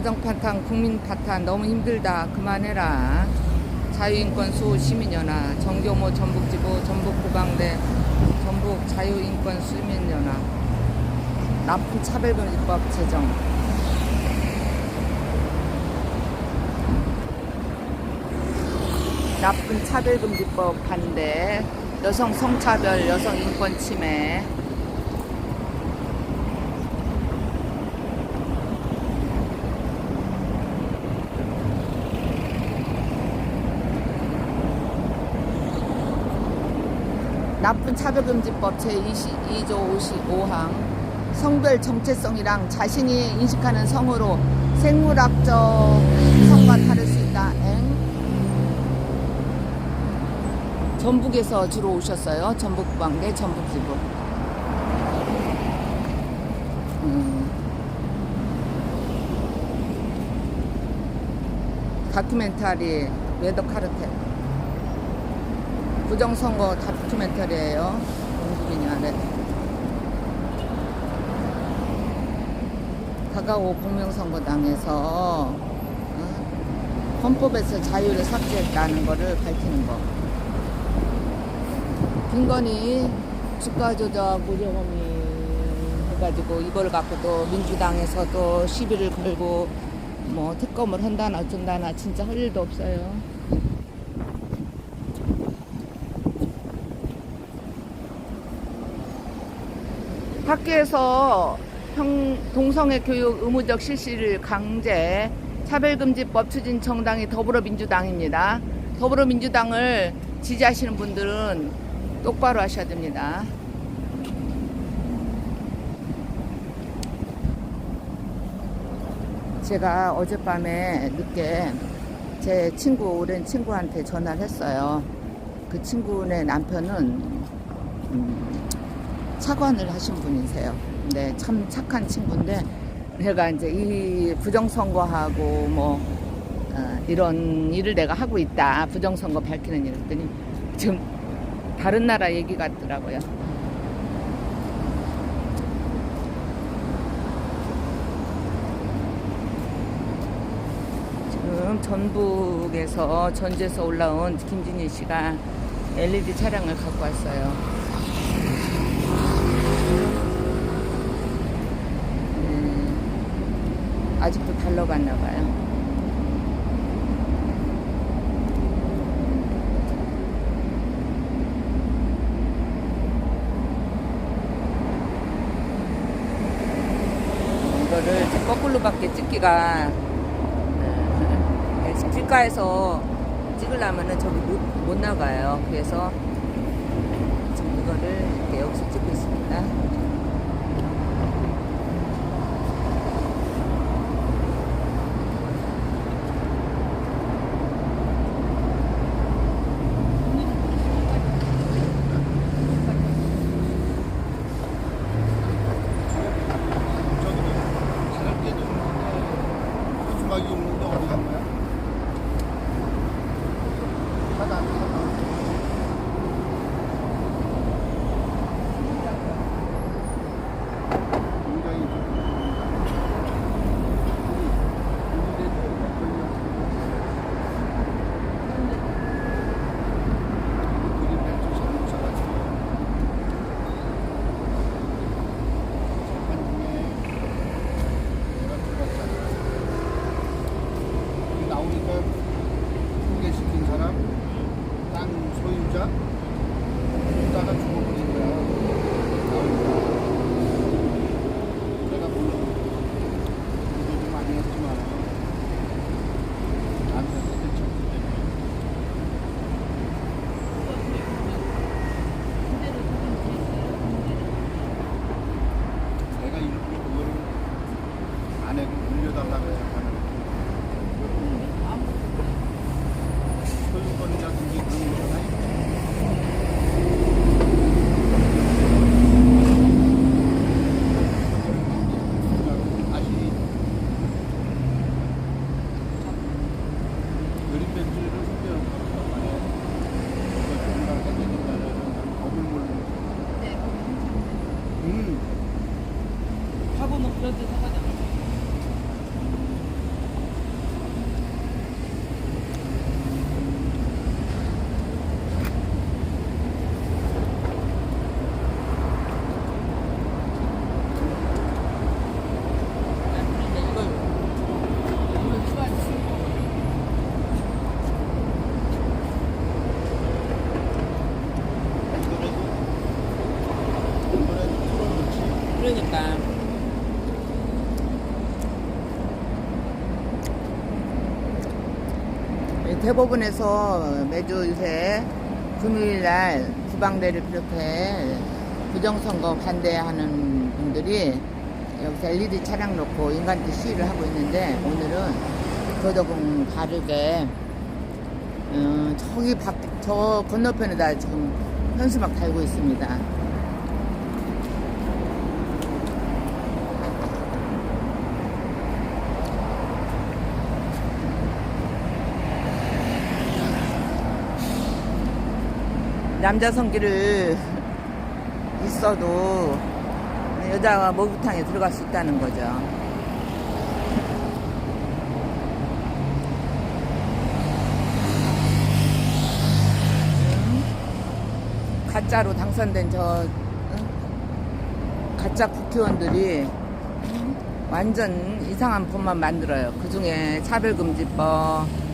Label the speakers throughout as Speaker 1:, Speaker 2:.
Speaker 1: 가정파탄, 국민파탄 너무 힘들다. 그만해라. 자유인권 수호 시민연합, 정교모 전북지부, 전북고강대, 전북 자유인권 시민연합, 나쁜 차별금지법 제정. 나쁜 차별금지법 반대, 여성 성차별, 여성 인권 침해. 나쁜 차별금지법 제22조 55항 성별 정체성이랑 자신이 인식하는 성으로 생물학적 성과 다를 수 있다. 전북에서 주로 오셨어요. 전북광대 전북지부. 다큐멘터리 웨더카르텔 부정선거 다큐멘터리예요. 공주빈이 아래 다가오 공명선거당에서 헌법에서 자유를 삭제했다는 것을 밝히는 거. 김건희 주가 조작 무죄 혐의 해가지고 이걸 갖고 또 민주당에서도 시비를 걸고 뭐 특검을 한다나 어쩐다나 진짜 할 일도 없어요. 학교에서 동성애 교육 의무적 실시를 강제 차별금지법 추진 정당이 더불어민주당입니다. 더불어민주당을 지지하시는 분들은 똑바로 하셔야 됩니다. 제가 어젯밤에 늦게 제 친구, 오랜 친구한테 전화를 했어요. 그 친구네 남편은 차관을 하신 분이세요. 네, 참 착한 친구인데 내가 이제 이 부정선거하고 뭐 이런 일을 내가 하고 있다. 부정선거 밝히는 일 했더니 좀 다른 나라 얘기 같더라고요. 지금 전북에서 전주에서 올라온 김진희 씨가 LED 차량을 갖고 왔어요. 아직도 달러갔나 봐요. 이거를 거꾸로밖에 찍기가 길가에서 찍으려면은 저기 못 나가요. 그래서 지금 이거를 이렇게 여기서 찍고 있습니다.
Speaker 2: 마지막이 없는데 어디 간 거야? 하나 안 가. 굉장히 나오니까 소개시킨 사람, 땅 소유자, 여기다가 죽어버린 거야. 나오니까. 내가 물론 얘기 많이 했지만 안 돼서 대처했기 때문에. 내가 일부러 그걸 안 해도 물려달라고 해서 소유권이라든지 그런 거 하나 다시 그림 벤치를 소개할 거란 말이에요. 그걸 해야 되겠다는 법을 모르는
Speaker 3: 화분 없어도 사가자.
Speaker 1: 대법원에서 매주 요새 금요일날 부방대를 비롯해 부정선거 반대하는 분들이 여기서 LED 차량 놓고 인간띠 시위를 하고 있는데, 오늘은 조금 다르게 저 건너편에다 지금 현수막 달고 있습니다. 남자 성기를 있어도 여자가 목욕탕에 들어갈 수 있다는 거죠. 가짜로 당선된 가짜 국회의원들이 완전 이상한 법만 만들어요. 그 중에 차별금지법,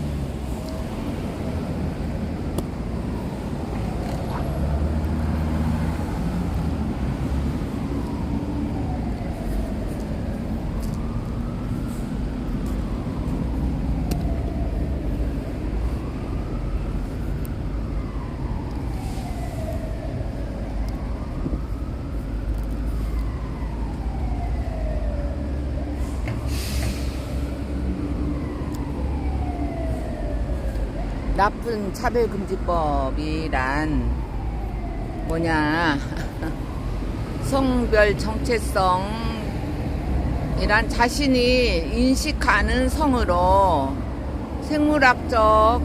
Speaker 1: 나쁜 차별금지법이란 뭐냐, 성별 정체성이란 자신이 인식하는 성으로 생물학적과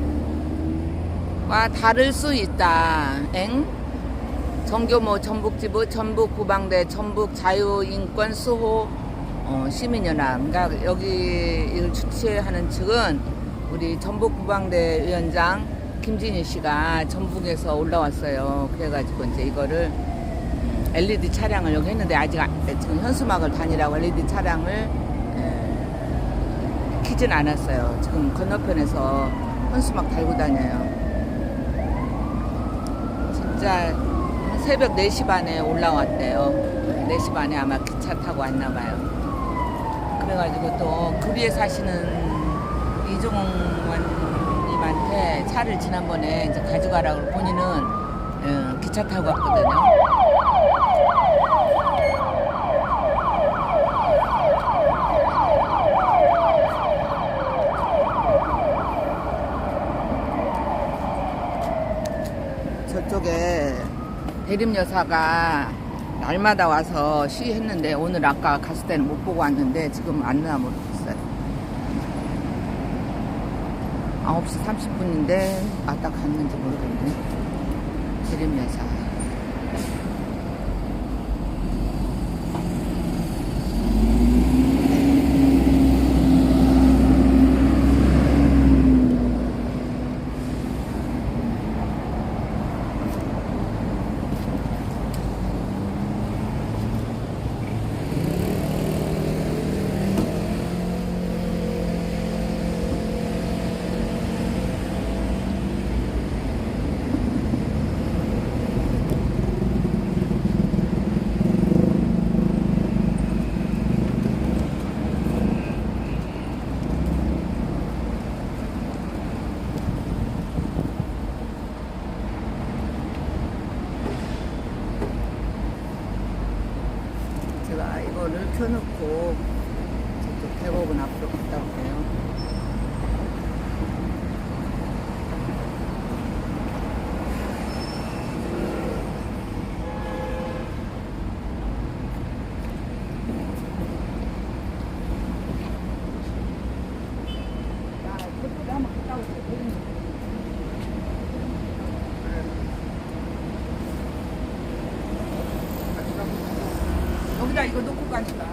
Speaker 1: 다를 수 있다. 정교모 전북지부 전북구방대 전북자유인권수호 시민연합. 그러니까 여기 이걸 주최하는 측은 우리 전북구방대 위원장 김진희 씨가 전북에서 올라왔어요. 그래가지고 이제 이거를 LED 차량을 여기 했는데, 아직 지금 현수막을 다니라고 LED 차량을 키진 않았어요. 지금 건너편에서 현수막 달고 다녀요. 진짜 새벽 4시 반에 올라왔대요. 4시 반에 아마 기차 타고 왔나봐요. 그래가지고 또 그 위에 사시는 이종원님한테 차를 지난번에 이제 가져가라고, 본인은 기차 타고 왔거든요. 저쪽에 대림여사가 날마다 와서 시위했는데, 오늘 아까 갔을 때는 못 보고 왔는데 지금 왔나 모르겠어요. 9시 30분인데 아까 갔는지 모르겠네. 대림여사. 제가 이거를 켜놓고 저쪽 대법원 앞으로 갔다 올게요. 저쪽에 한번 갔다 올게요. 여기다 이거 놓고 가니까.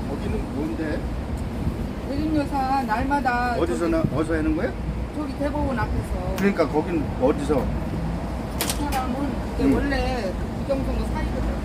Speaker 2: 거기는 뭔데?
Speaker 1: 대림여사 날마다
Speaker 2: 어디서 어디서 하는 거야?
Speaker 1: 저기 대법원 앞에서.
Speaker 2: 그러니까 거긴 어디서?
Speaker 1: 그 사람은 그게 원래 그 부정선거 사이거든.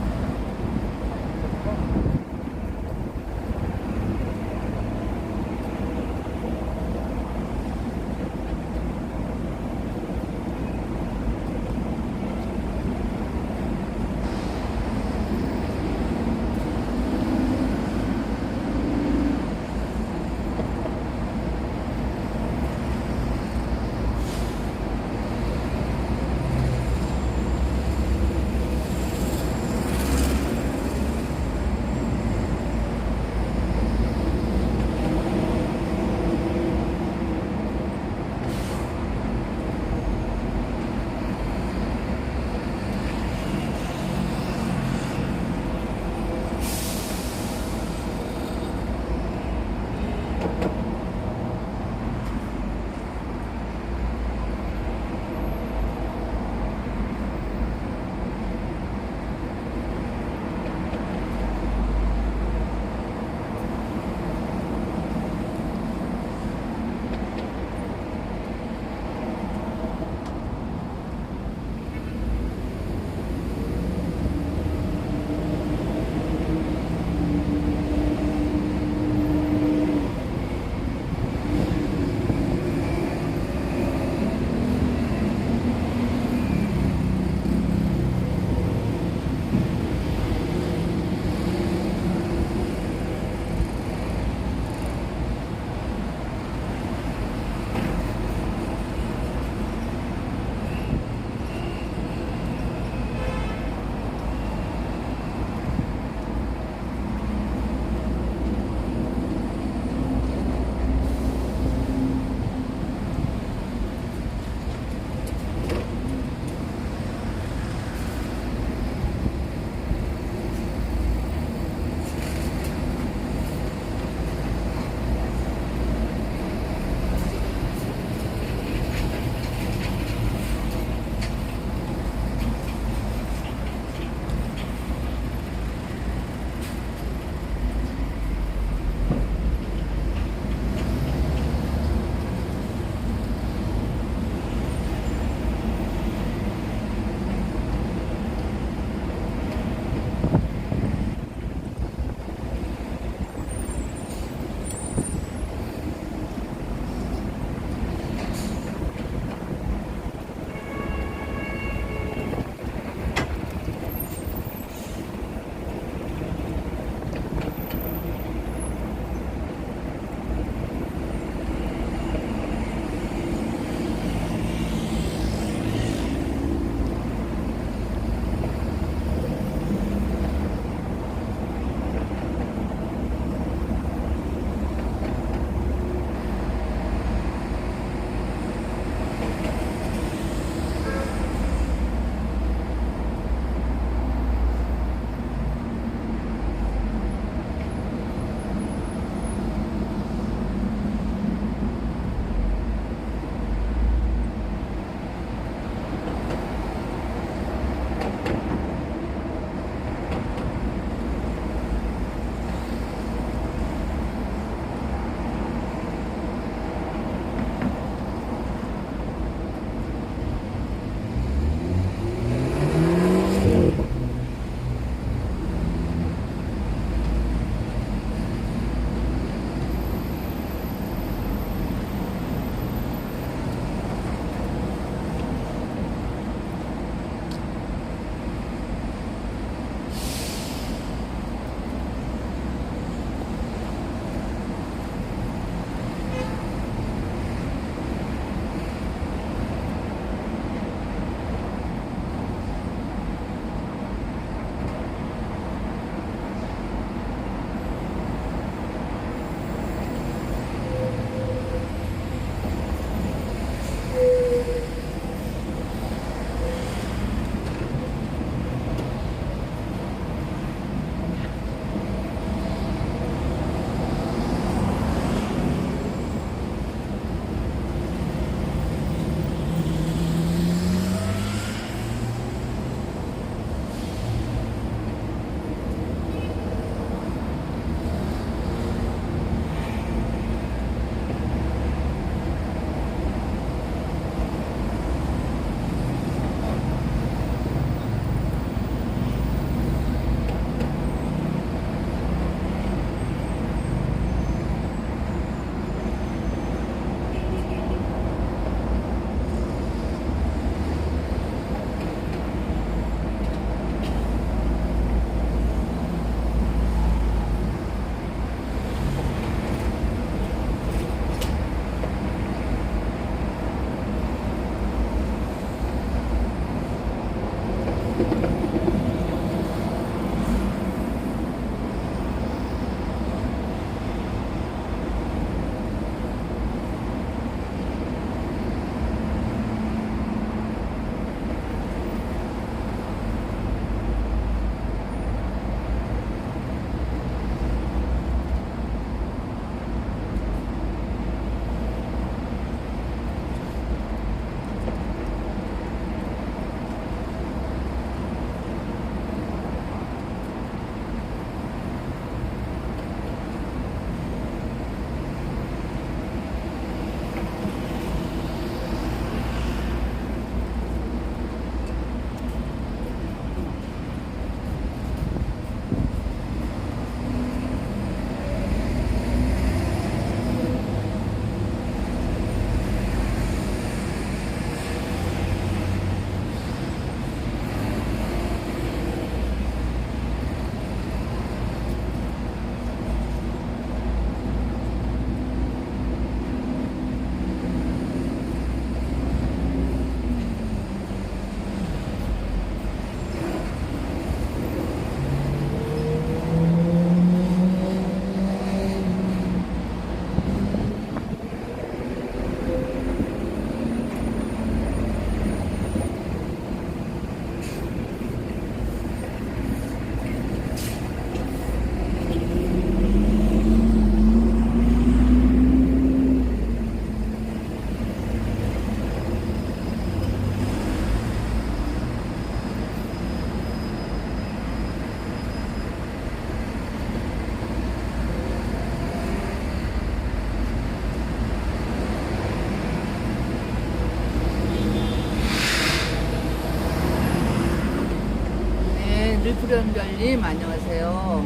Speaker 1: 리프렌별님 안녕하세요.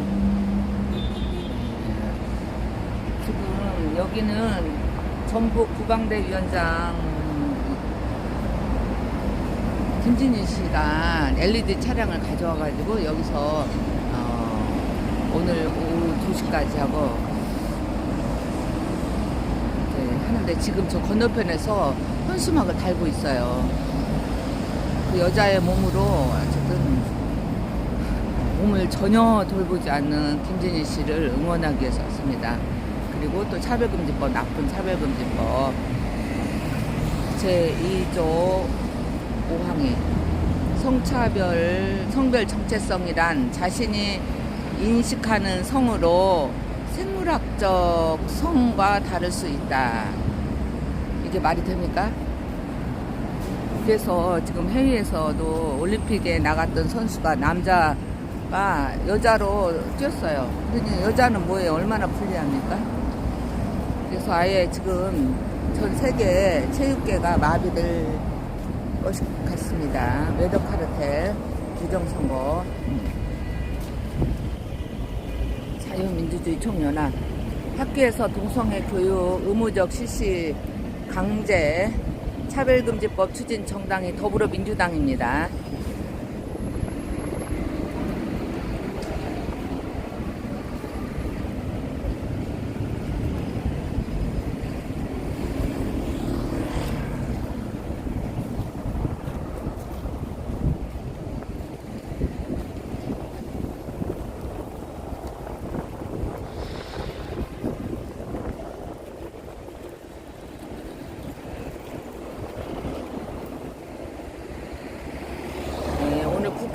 Speaker 1: 지금 여기는 전북 구방대 위원장 김진희 씨가 LED 차량을 가져와가지고 여기서 오늘 오후 2시까지 하고 하는데 지금 저 건너편에서 현수막을 달고 있어요. 그 여자의 몸으로 어쨌든 몸을 전혀 돌보지 않는 김진희 씨를 응원하기 위해서 왔습니다. 그리고 또 차별금지법, 나쁜 차별금지법 제2조 5항이 성별 정체성이란 자신이 인식하는 성으로 생물학적 성과 다를 수 있다. 이게 말이 됩니까? 그래서 지금 회의에서도 올림픽에 나갔던 선수가 남자가 여자로 뛰었어요. 그러니 여자는 뭐예요? 얼마나 불리합니까? 그래서 아예 지금 전 세계 체육계가 마비될 것 같습니다. 웨더카르텔 부정선거 자유민주주의 총연합 학교에서 동성애 교육 의무적 실시 강제 차별금지법 추진 정당이 더불어민주당입니다.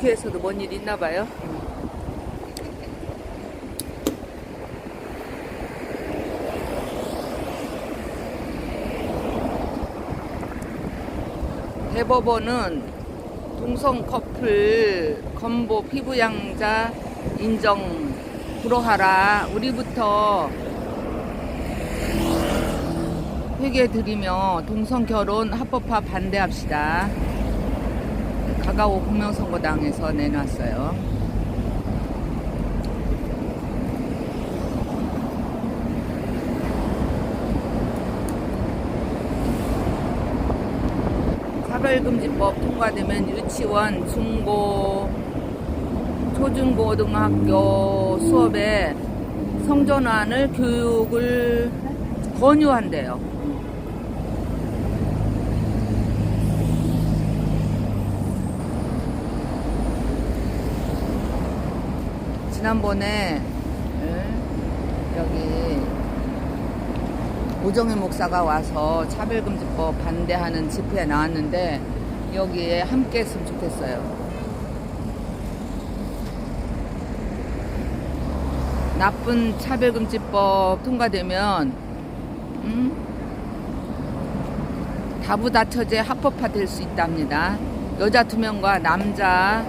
Speaker 1: 국회에서도 뭔 일 있나 봐요. 대법원은 동성 커플 건보 피부양자 인정 불허하라. 우리부터 회계드리며 동성 결혼 합법화 반대합시다. 가가오 공명선거당에서 내놨어요. 차별금지법 통과되면 유치원, 중고, 초중고등학교 수업에 성전환을 교육을 권유한대요. 지난번에 여기 오정희 목사가 와서 차별금지법 반대하는 집회에 나왔는데 여기에 함께 했으면 좋겠어요. 나쁜 차별금지법 통과되면 다부다처제 합법화될 수 있답니다. 여자 2명과 남자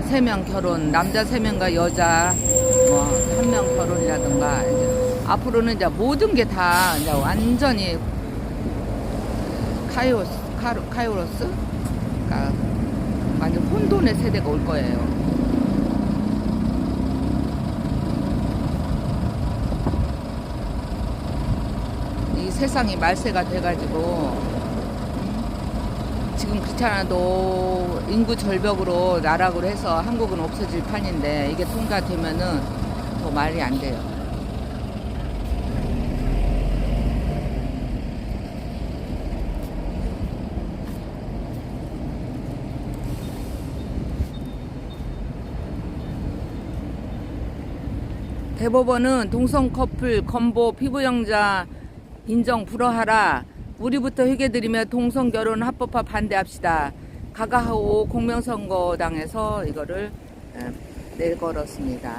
Speaker 1: 3명 결혼, 남자 3명과 여자 1명 결혼이라든가 앞으로는 이제 모든 게 다 이제 완전히 카이오로스? 그러니까 완전 혼돈의 세대가 올 거예요. 이 세상이 말세가 돼가지고 지금 그렇지 않아도 인구 절벽으로 나락으로 해서 한국은 없어질 판인데 이게 통과되면은 더 말이 안 돼요. 대법원은 동성 커플 건보 피부영자 인정 불허하라. 우리부터 회계드리며 동성결혼 합법화 반대합시다. 가가오 공명선거당에서 이거를 내걸었습니다.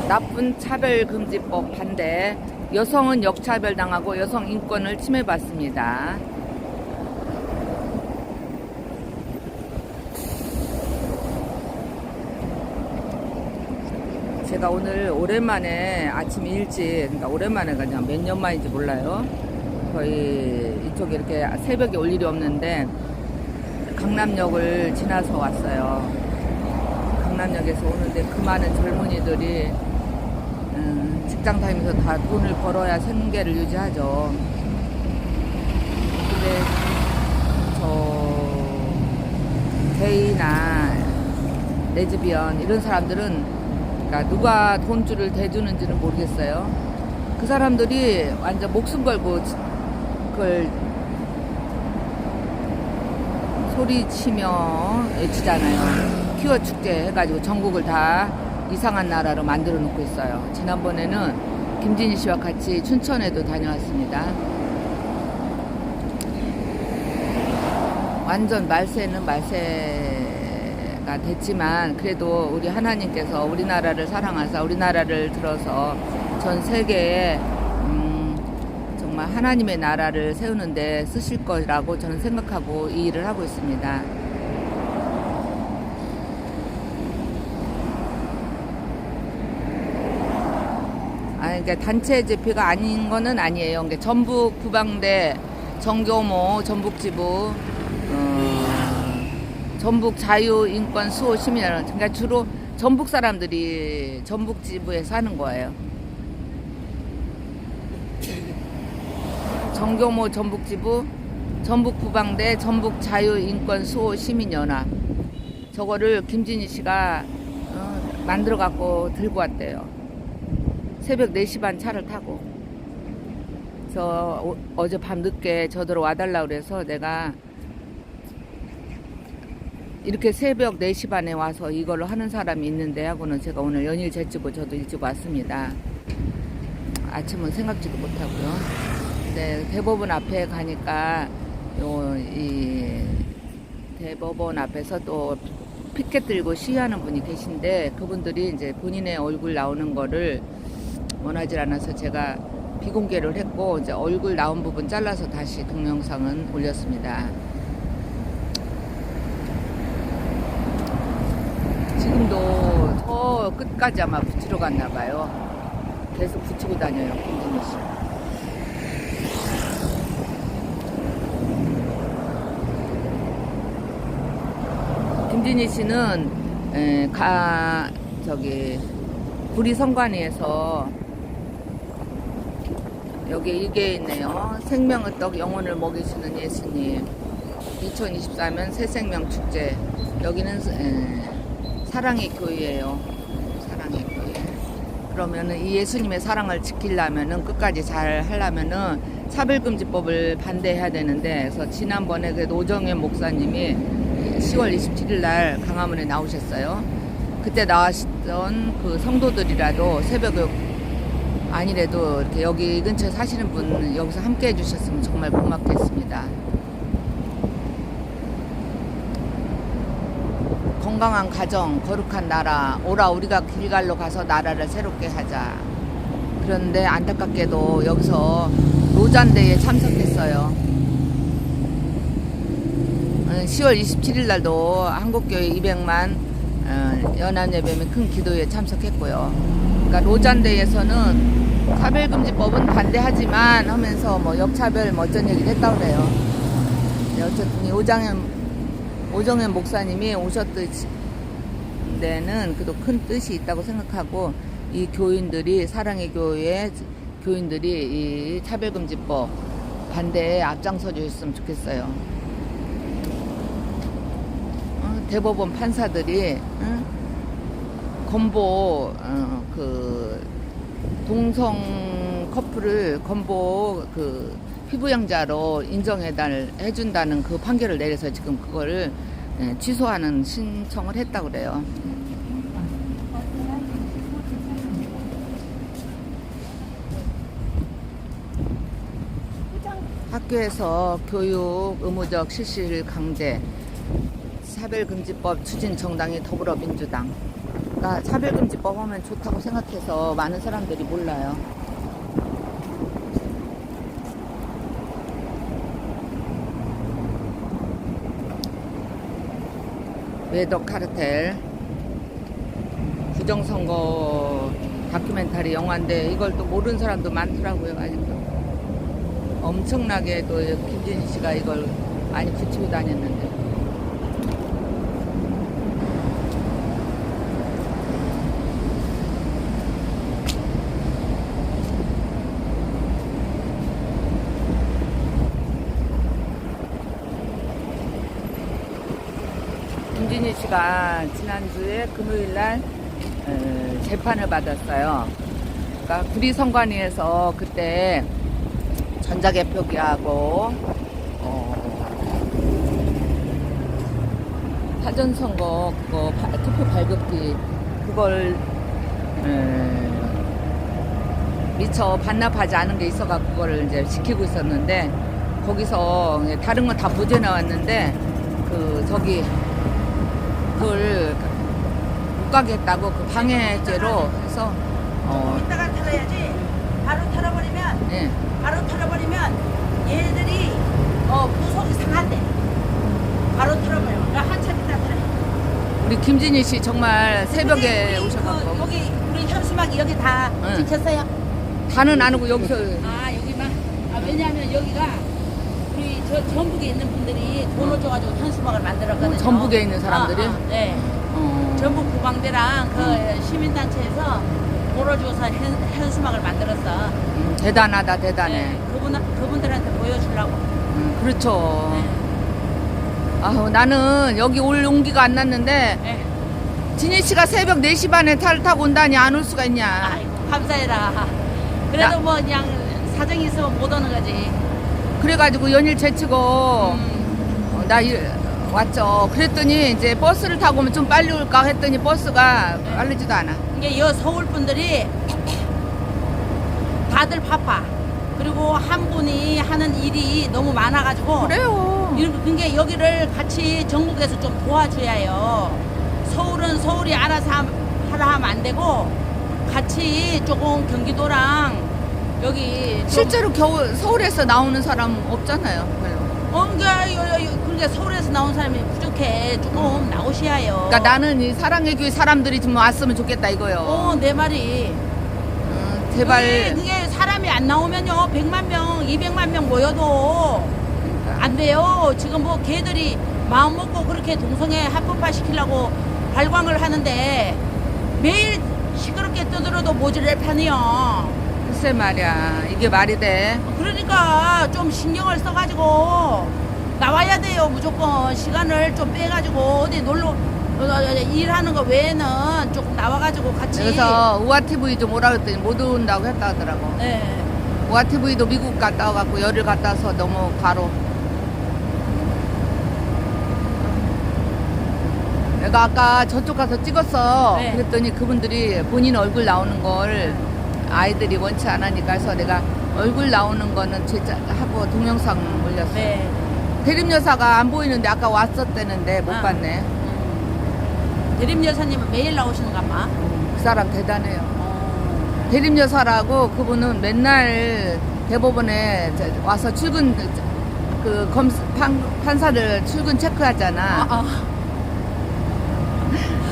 Speaker 1: 나쁜 차별금지법 반대. 여성은 역차별당하고 여성 인권을 침해받습니다. 제가 오늘 오랜만에 아침 일찍, 그러니까 오랜만에 그냥 몇 년 만인지 몰라요. 거의 이쪽에 이렇게 새벽에 올 일이 없는데 강남역을 지나서 왔어요. 강남역에서 오는데 그 많은 젊은이들이 직장 다니면서 다 돈을 벌어야 생계를 유지하죠. 근데 저 게이나 레즈비언 이런 사람들은 그러니까 누가 돈줄을 대주는지는 모르겠어요. 그 사람들이 완전 목숨 걸고 그걸 소리치며 외치잖아요. 퀴어 축제 해가지고 전국을 다 이상한 나라로 만들어 놓고 있어요. 지난번에는 김진희 씨와 같이 춘천에도 다녀왔습니다. 완전 말세는 말세가 됐지만 그래도 우리 하나님께서 우리나라를 사랑하사 우리나라를 들어서 전 세계에 정말 하나님의 나라를 세우는데 쓰실 거라고 저는 생각하고 이 일을 하고 있습니다. 그러니까 단체 집회가 아닌 거는 아니에요. 그러니까 전북 부방대, 정교모, 전북지부, 전북 자유인권 수호 시민회원, 그러니까 주로 전북 사람들이 전북지부에서 하는 거예요. 정교모 전북지부, 전북 부방대, 전북 자유인권 수호 시민연합. 저거를 김진희 씨가 만들어 갖고 들고 왔대요. 새벽 4시 반 차를 타고. 그래서 어젯밤 늦게 저더러 와달라고 그래서 내가 이렇게 새벽 4시 반에 와서 이걸로 하는 사람이 있는데 하고는 제가 오늘 연일 제치고 저도 일찍 왔습니다. 아침은 생각지도 못하고요. 네, 대법원 앞에 가니까 이 대법원 앞에서 또 피켓 들고 시위하는 분이 계신데 그분들이 이제 본인의 얼굴 나오는 거를 원하지 않아서 제가 비공개를 했고 이제 얼굴 나온 부분 잘라서 다시 동영상은 올렸습니다. 지금도 저 끝까지 아마 붙이러 갔나 봐요. 계속 붙이고 다녀요, 김진희 씨. 김진희 씨는 구리성관위에서 여기 이게 있네요. 생명의 떡 영혼을 먹이시는 예수님 2024년 새생명 축제. 여기는 사랑의 교회예요. 사랑의 교회. 그러면은 이 예수님의 사랑을 지키려면은 끝까지 잘 하려면은 차별금지법을 반대해야 되는데 그래서 지난번에 그 노정현 목사님이 10월 27일 날 강화문에 나오셨어요. 그때 나왔던 그 성도들이라도 새벽에 아니래도 이렇게 여기 근처에 사시는 분 여기서 함께 해주셨으면 정말 고맙겠습니다. 건강한 가정, 거룩한 나라, 오라 우리가 길갈로 가서 나라를 새롭게 하자. 그런데 안타깝게도 여기서 노잔대에 참석했어요. 10월 27일 날도 한국교회 200만 연합예배 큰 기도회에 참석했고요. 그러니까 노잔대에서는 차별금지법은 반대하지만 하면서 뭐 역차별 뭐 어쩐 얘기를 했다고 그래요. 네, 어쨌든 오정현 목사님이 오셨던 데는 그래도 큰 뜻이 있다고 생각하고 이 교인들이 사랑의 교회 교인들이 이 차별금지법 반대에 앞장서 주셨으면 좋겠어요. 대법원 판사들이 건보 그 동성 커플을 건보 그 피부양자로 인정해준다는 그 판결을 내려서 지금 그거를 취소하는 신청을 했다고 그래요. 학교에서 교육 의무적 실시를 강제 차별금지법 추진 정당이 더불어민주당. 그러니까 차별금지법 하면 좋다고 생각해서 많은 사람들이 몰라요. 외덕 카르텔 부정선거 다큐멘터리 영화인데 이걸 또 모르는 사람도 많더라고요. 아직도 엄청나게 또 김진희 씨가 이걸 많이 붙이고 다녔는데 김진희 씨가 지난주에 금요일 날 재판을 받았어요. 그러니까 구리선관위에서 그때 전자개표기하고 사전선거 그거 투표 발급기 그걸 미처 반납하지 않은 게 있어갖고 그거를 이제 지키고 있었는데 거기서 다른 건 다 무죄 나왔는데 저기 그걸 못 가게 했다고 그 방해죄로 해서
Speaker 3: 이따가 털어야지. 바로 털어버리면
Speaker 1: 예.
Speaker 3: 바로 털어버리면 얘들이 구속이 상한대. 바로 털어버려. 그러니까 한참 있다 털어.
Speaker 1: 우리 김진희 씨 정말 새벽에
Speaker 3: 우리
Speaker 1: 오셔갖고
Speaker 3: 여기 우리 현수막이 여기 다
Speaker 1: 응.
Speaker 3: 찍혔어요.
Speaker 1: 다는 안 오고 여기서
Speaker 3: 여기만. 왜냐하면 여기가 우리 저 전북에 있는 분들이 돈을 줘가지고 현수막을 만들었거든요.
Speaker 1: 전북에 있는 사람들이?
Speaker 3: 네. 전북 구광대랑 그 시민단체에서 돈을 줘서 현수막을 만들었어.
Speaker 1: 대단하다 대단해.
Speaker 3: 네, 그분들한테 보여주려고.
Speaker 1: 그렇죠.
Speaker 3: 네.
Speaker 1: 아우 나는 여기 올 용기가 안 났는데
Speaker 3: 네.
Speaker 1: 진희 씨가 새벽 4시 반에 차를 타고 온다니 안 올 수가 있냐.
Speaker 3: 아이고 감사해라. 그래도 뭐 그냥 사정이 있으면 못 오는 거지.
Speaker 1: 그래가지고 연일 제치고 왔죠. 그랬더니 이제 버스를 타고 오면 좀 빨리 올까 했더니 버스가 빨리지도 않아.
Speaker 3: 이게 여 서울 분들이 다들 바빠. 그리고 한 분이 하는 일이 너무 많아가지고.
Speaker 1: 그래요.
Speaker 3: 그러니까 여기를 같이 전국에서 좀 도와줘야 해요. 서울은 서울이 알아서 하라 하면 안 되고 같이 조금 경기도랑 여기 좀
Speaker 1: 실제로 서울에서 나오는 사람 없잖아요. 별로.
Speaker 3: 그러니까 서울에서 나온 사람이 부족해. 조금 나오셔야 해요.
Speaker 1: 그러니까 나는 이 사랑의 교회 사람들이 좀 왔으면 좋겠다 이거요.
Speaker 3: 내 말이.
Speaker 1: 제발.
Speaker 3: 그게 사람이 안 나오면요 100만 명 200만 명 모여도 안 돼요. 지금 뭐 걔들이 마음 먹고 그렇게 동성애 합법화 시키려고 발광을 하는데 매일 시끄럽게 떠들어도 모자랄 판이요.
Speaker 1: 글쎄 말이야 이게 말이 돼.
Speaker 3: 그러니까 좀 신경을 써가지고 나와야 돼요. 무조건 시간을 좀 빼가지고 어디 놀러 일하는 거 외에는 조금 나와가지고 같이.
Speaker 1: 그래서 우아TV 좀 오라 그랬더니 못 온다고 했다 하더라고.
Speaker 3: 네.
Speaker 1: 우아TV도 미국 갔다 와갖고 열흘 갔다 와서 너무 과로. 내가 아까 저쪽 가서 찍었어.
Speaker 3: 네.
Speaker 1: 그랬더니 그분들이 본인 얼굴 나오는 걸 아이들이 원치 않으니까 해서 내가 얼굴 나오는 거는 하고 동영상 올렸어.
Speaker 3: 네.
Speaker 1: 대림여사가 안 보이는데 아까 왔었대는데 못
Speaker 3: 아.
Speaker 1: 봤네.
Speaker 3: 대림 여사님은 매일 나오시는가 봐.
Speaker 1: 그 사람 대단해요. 대림여사라고 그분은 맨날 대법원에 와서 출근 판사들 출근 체크하잖아.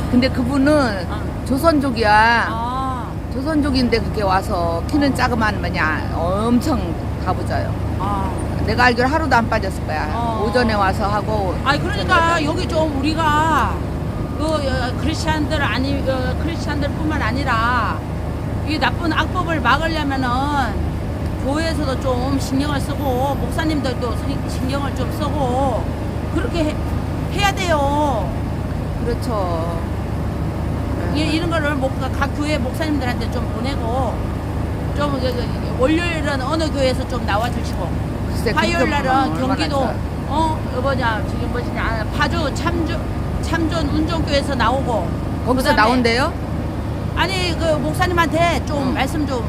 Speaker 1: 근데 그분은 조선족이야. 조선족인데 그렇게 와서 키는 작으만 마냥 엄청 가부져요. 내가 알기로 하루도 안 빠졌을 거야. 오전에 와서 하고.
Speaker 3: 그러니까 여기 좀 우리가 크리스찬들뿐만 아니라 이 나쁜 악법을 막으려면은 교회에서도 좀 신경을 쓰고 목사님들도 신경을 좀 쓰고 그렇게 해야 돼요.
Speaker 1: 그렇죠.
Speaker 3: 이런 거를 각 교회 목사님들한테 좀 보내고 좀 월요일은 어느 교회에서 좀 나와주시고
Speaker 1: 글쎄,
Speaker 3: 화요일 날은
Speaker 1: 그렇게
Speaker 3: 경기도 지금 뭐지냐 파주 참전 운전교회에서 나오고
Speaker 1: 거기서
Speaker 3: 그다음에
Speaker 1: 나온대요?
Speaker 3: 아니 그 목사님한테 좀 말씀 좀.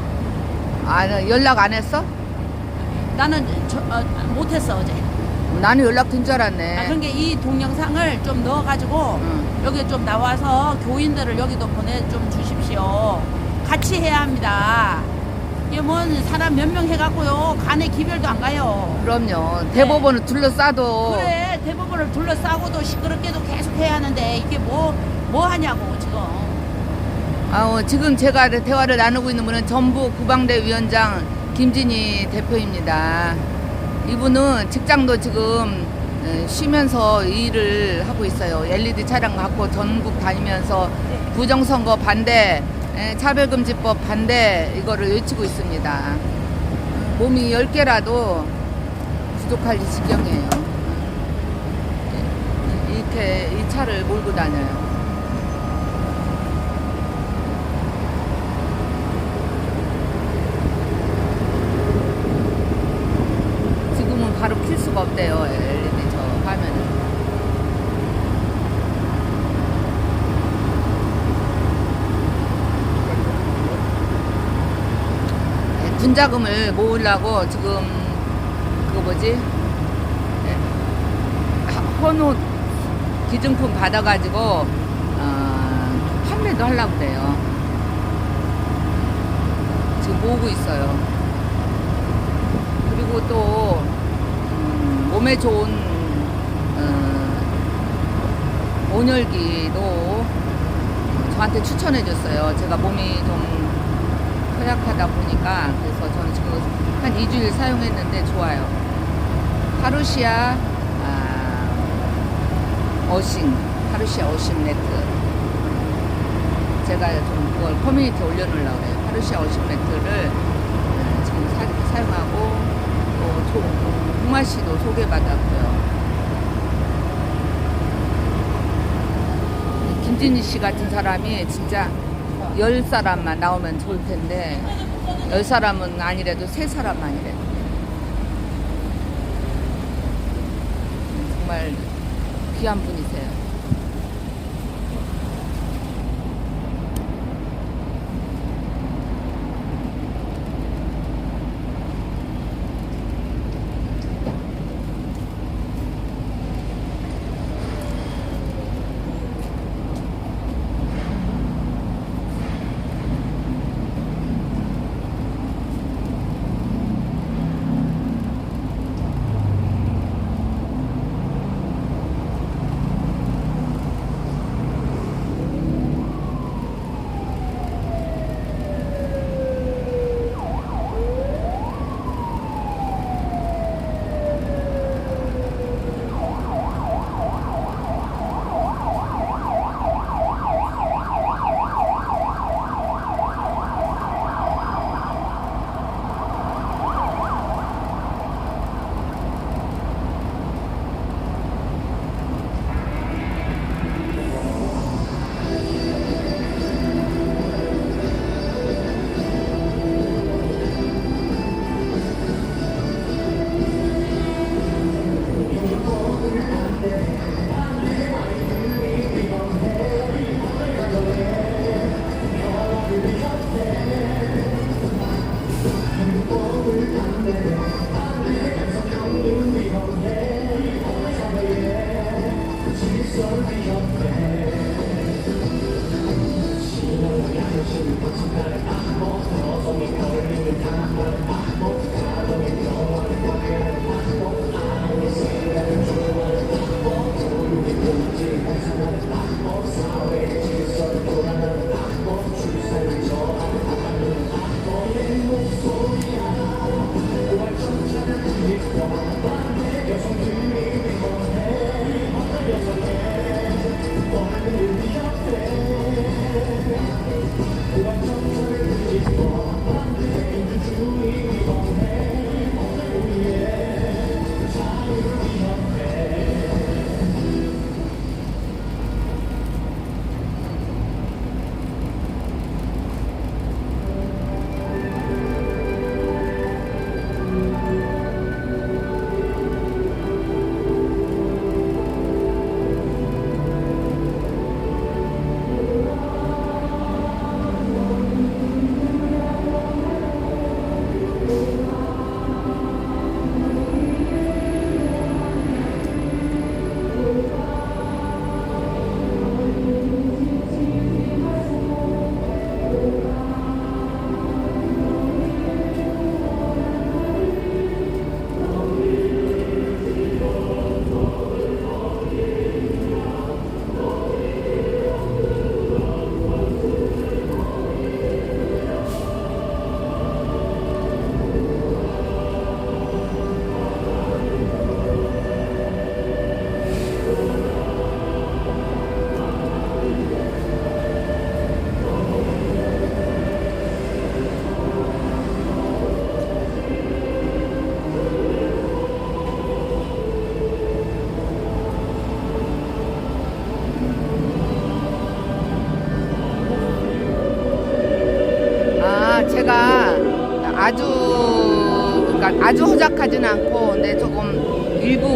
Speaker 1: 연락 안 했어?
Speaker 3: 나는 못했어 어제.
Speaker 1: 나는 연락 된 줄 알았네.
Speaker 3: 그러니까 이 동영상을 좀 넣어가지고 여기 좀 나와서 교인들을 여기도 보내 좀 주십시오. 같이 해야 합니다. 이게 뭔 사람 몇 명 해갖고요 간에 기별도 안 가요.
Speaker 1: 그럼요. 대법원을 둘러싸도.
Speaker 3: 그래 대법원을 둘러싸고도 시끄럽게도 계속 해야 하는데 이게 뭐 하냐고 지금.
Speaker 1: 지금 제가 대화를 나누고 있는 분은 전북 구방대 위원장 김진희 대표입니다. 이분은 직장도 지금 쉬면서 일을 하고 있어요. LED 차량 갖고 전국 다니면서 부정선거 반대, 차별금지법 반대 이거를 외치고 있습니다. 몸이 10개라도 부족할 지경이에요. 이렇게 이 차를 몰고 다녀요. 지금은 바로 킬 수가 없대요. LED 저 화면을. 분자금을 모으려고 지금 그거 뭐지? 헌옷 기증품 받아가지고 판매도 하려고 그래요. 지금 모으고 있어요. 그리고 또 몸에 좋은 온열기도 저한테 추천해 줬어요. 제가 몸이 좀 허약하다 보니까. 그래서 저는 지금 한 2주일 사용했는데 좋아요. 파루시아 파루시아 어싱 매트. 제가 좀 그걸 커뮤니티에 올려놓으려고 그래요. 파루시아 어싱 매트를 지금 사용하고, 또 동아 씨도 소개받았고요. 김진희 씨 같은 사람이 진짜 10사람만 나오면 좋을 텐데, 10사람은 아니래도 3사람만이래도. 정말 귀한 분이세요.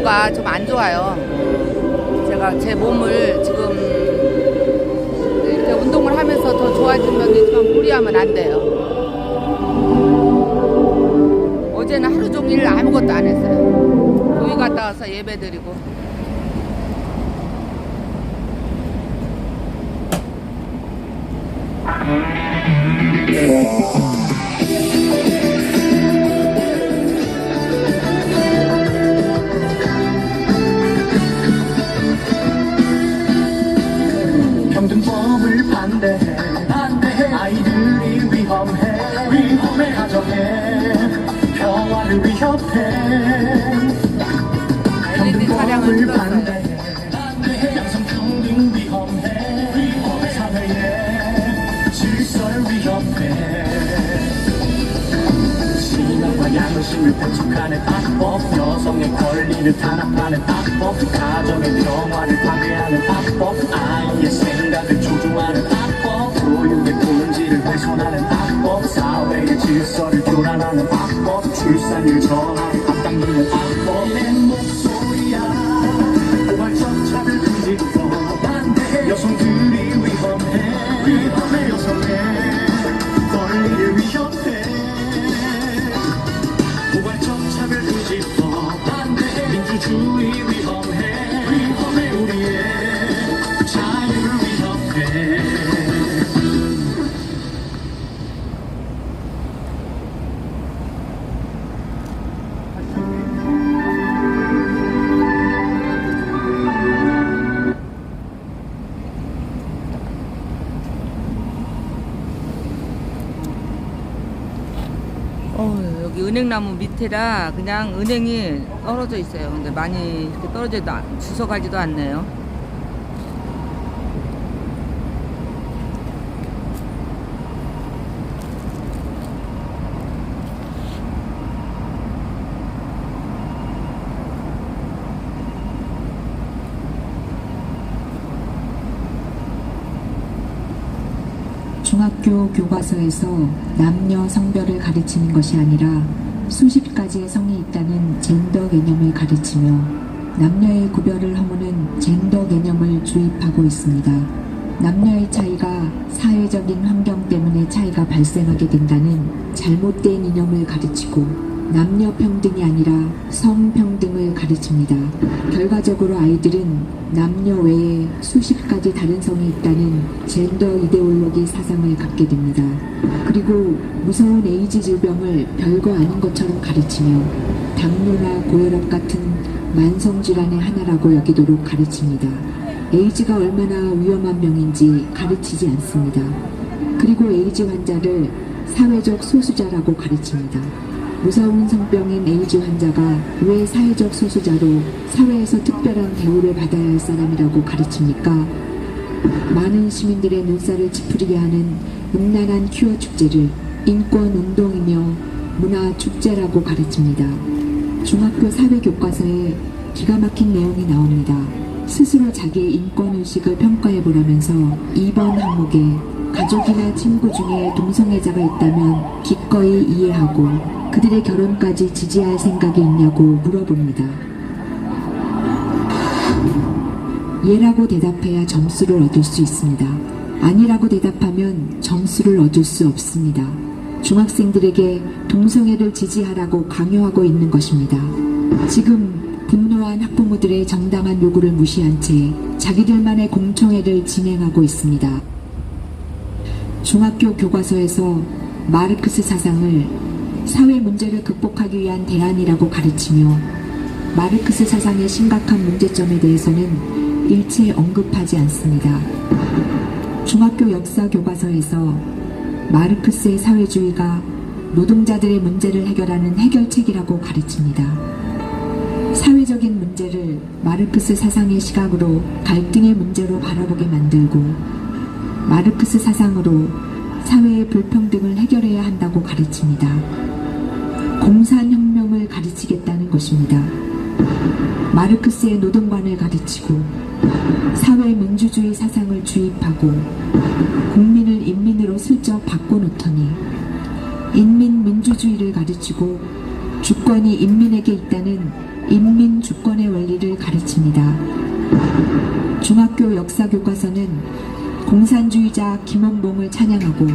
Speaker 1: 피부가 좀 안 좋아요. 제가 제 몸을 지금 이렇게 운동을 하면서 더 좋아진 면도 있지만 무리하면 안 돼요. 어제는 하루 종일 아무것도 안 했어요. 교회 갔다 와서 예배 드리고.
Speaker 4: 평등법을 반대해 아이들이 위험해 가정에 평화를 위협해
Speaker 1: LED 차량을
Speaker 4: 평등법을
Speaker 1: 틀었어요.
Speaker 4: 반대해 양성평등 위험해 사회의 질서를 위협해 신앙과 양심을 배척하는 악법 여성의 권리를 탄압하는 악법 가정의 평화를 파괴하는 악법 아이의 생각을 조종하는 악법 교육의 본질을 훼손하는 악법 사회의 질서를 교란하는 악법 출산율 전환을 앞당기는 악법 내 목소리야 포괄적 차별 금지법 여성들이 위험해 여성의 권리를 위협해 포괄적 차별 금지법 민주주의 위험해 우리의 자유를 위협해
Speaker 1: 여기 은행나무 밑에라 그냥 은행이 떨어져 있어요. 근데 많이 이렇게 주워가지도 않네요.
Speaker 5: 중학교 교과서에서 남녀 성별을 가르치는 것이 아니라 수십 가지의 성이 있다는 젠더 개념을 가르치며 남녀의 구별을 허무는 젠더 개념을 주입하고 있습니다. 남녀의 차이가 사회적인 환경 때문에 차이가 발생하게 된다는 잘못된 이념을 가르치고 남녀 평등이 아니라 성평등을 가르칩니다. 결과적으로 아이들은 남녀 외에 수십 가지 다른 성이 있다는 젠더 이데올로기 사상을 갖게 됩니다. 그리고 무서운 에이즈 질병을 별거 아닌 것처럼 가르치며 당뇨나 고혈압 같은 만성질환의 하나라고 여기도록 가르칩니다. 에이즈가 얼마나 위험한 병인지 가르치지 않습니다. 그리고 에이즈 환자를 사회적 소수자라고 가르칩니다. 무서운 성병인 에이즈 환자가 왜 사회적 소수자로 사회에서 특별한 대우를 받아야 할 사람이라고 가르칩니까? 많은 시민들의 눈살을 찌푸리게 하는 음란한 큐어 축제를 인권운동이며 문화축제라고 가르칩니다. 중학교 사회교과서에 기가 막힌 내용이 나옵니다. 스스로 자기의 인권의식을 평가해보라면서 2번 항목에 가족이나 친구 중에 동성애자가 있다면 기꺼이 이해하고 그들의 결혼까지 지지할 생각이 있냐고 물어봅니다. 예라고 대답해야 점수를 얻을 수 있습니다. 아니라고 대답하면 점수를 얻을 수 없습니다. 중학생들에게 동성애를 지지하라고 강요하고 있는 것입니다. 지금 분노한 학부모들의 정당한 요구를 무시한 채 자기들만의 공청회를 진행하고 있습니다. 중학교 교과서에서 마르크스 사상을 사회 문제를 극복하기 위한 대안이라고 가르치며 마르크스 사상의 심각한 문제점에 대해서는 일체 언급하지 않습니다. 중학교 역사 교과서에서 마르크스의 사회주의가 노동자들의 문제를 해결하는 해결책이라고 가르칩니다. 사회적인 문제를 마르크스 사상의 시각으로 갈등의 문제로 바라보게 만들고 마르크스 사상으로 사회의 불평등을 해결해야 한다고 가르칩니다. 공산혁명을 가르치겠다는 것입니다. 마르크스의 노동관을 가르치고 사회민주주의 사상을 주입하고 국민을 인민으로 슬쩍 바꿔놓더니 인민민주주의를 가르치고 주권이 인민에게 있다는 인민 주권의 원리를 가르칩니다. 중학교 역사 교과서는 공산주의자 김원봉을 찬양하고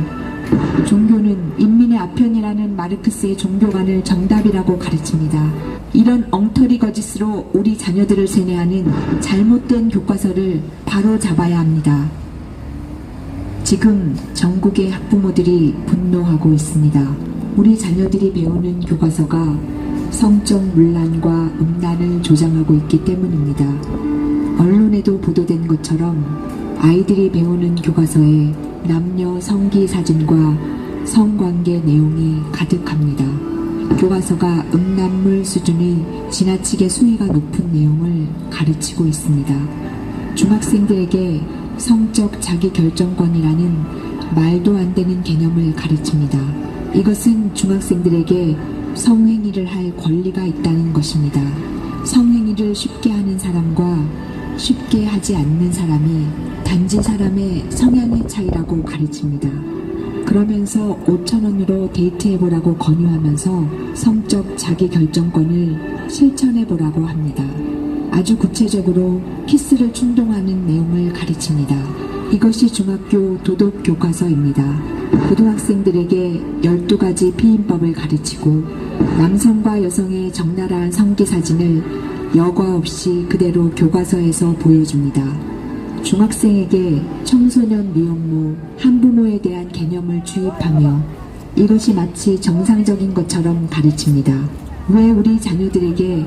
Speaker 5: 종교는 인민의 아편이라는 마르크스의 종교관을 정답이라고 가르칩니다. 이런 엉터리 거짓으로 우리 자녀들을 세뇌하는 잘못된 교과서를 바로 잡아야 합니다. 지금 전국의 학부모들이 분노하고 있습니다. 우리 자녀들이 배우는 교과서가 성적 문란과 음란을 조장하고 있기 때문입니다. 언론에도 보도된 것처럼 아이들이 배우는 교과서에 남녀 성기 사진과 성관계 내용이 가득합니다. 교과서가 음란물 수준의 지나치게 수위가 높은 내용을 가르치고 있습니다. 중학생들에게 성적 자기결정권이라는 말도 안 되는 개념을 가르칩니다. 이것은 중학생들에게 성행위를 할 권리가 있다는 것입니다. 성행위를 쉽게 하는 사람과 쉽게 하지 않는 사람이 단지 사람의 성향의 차이라고 가르칩니다. 그러면서 5,000원으로 데이트해보라고 권유하면서 성적 자기결정권을 실천해보라고 합니다. 아주 구체적으로 키스를 충동하는 내용을 가르칩니다. 이것이 중학교 도덕 교과서입니다. 고등학생들에게 12가지 피임법을 가르치고 남성과 여성의 적나라한 성기 사진을 여과 없이 그대로 교과서에서 보여줍니다. 중학생에게 청소년 미혼모, 한부모에 대한 개념을 주입하며 이것이 마치 정상적인 것처럼 가르칩니다. 왜 우리 자녀들에게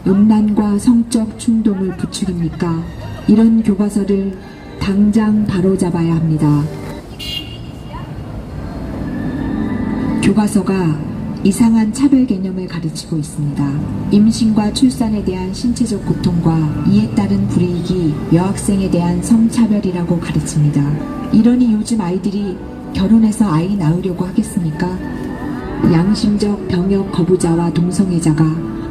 Speaker 5: 음란과 성적 충동을 부추깁니까? 이런 교과서를 당장 바로잡아야 합니다. 교과서가 이상한 차별 개념을 가르치고 있습니다. 임신과 출산에 대한 신체적 고통과 이에 따른 불이익이 여학생에 대한 성차별이라고 가르칩니다. 이러니 요즘 아이들이 결혼해서 아이 낳으려고 하겠습니까? 양심적 병역 거부자와 동성애자가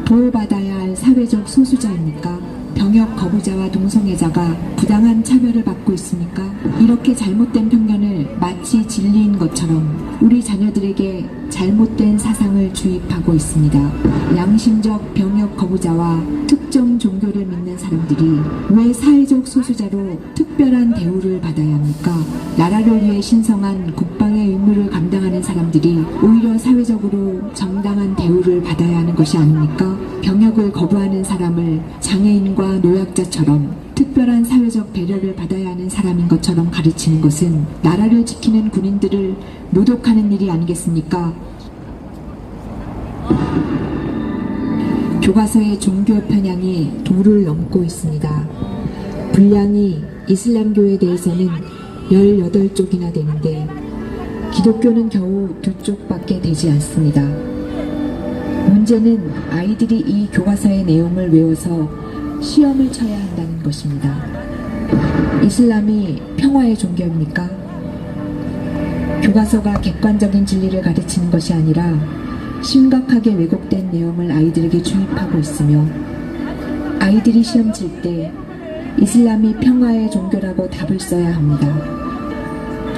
Speaker 5: 보호받아야 할 사회적 소수자입니까? 병역 거부자와 동성애자가 부당한 차별을 받고 있습니까? 이렇게 잘못된 편견을 마치 진리인 것처럼 우리 자녀들에게 잘못된 사상을 주입하고 있습니다. 양심적 병역 거부자와 특정 종교를 믿는 사람들이 왜 사회적 소수자로 특별한 대우를 받아야 합니까? 나라를 위해 신성한 국방의 의무를 감당하는 사람들이 오히려 사회적으로 정당한 대우를 받아야 하는 것이 아닙니까? 병역을 거부하는 사람을 장애인과 노약자처럼 특별한 사회적 배려를 받아야 하는 사람인 것처럼 가르치는 것은 나라를 지키는 군인들을 모독하는 일이 아니겠습니까? 교과서의 종교 편향이 도를 넘고 있습니다. 분량이 이슬람교에 대해서는 18쪽이나 되는데 기독교는 겨우 2쪽밖에 되지 않습니다. 문제는 아이들이 이 교과서의 내용을 외워서 시험을 쳐야 한다는 것입니다. 이슬람이 평화의 종교입니까? 교과서가 객관적인 진리를 가르치는 것이 아니라 심각하게 왜곡된 내용을 아이들에게 주입하고 있으며 아이들이 시험 칠 때 이슬람이 평화의 종교라고 답을 써야 합니다.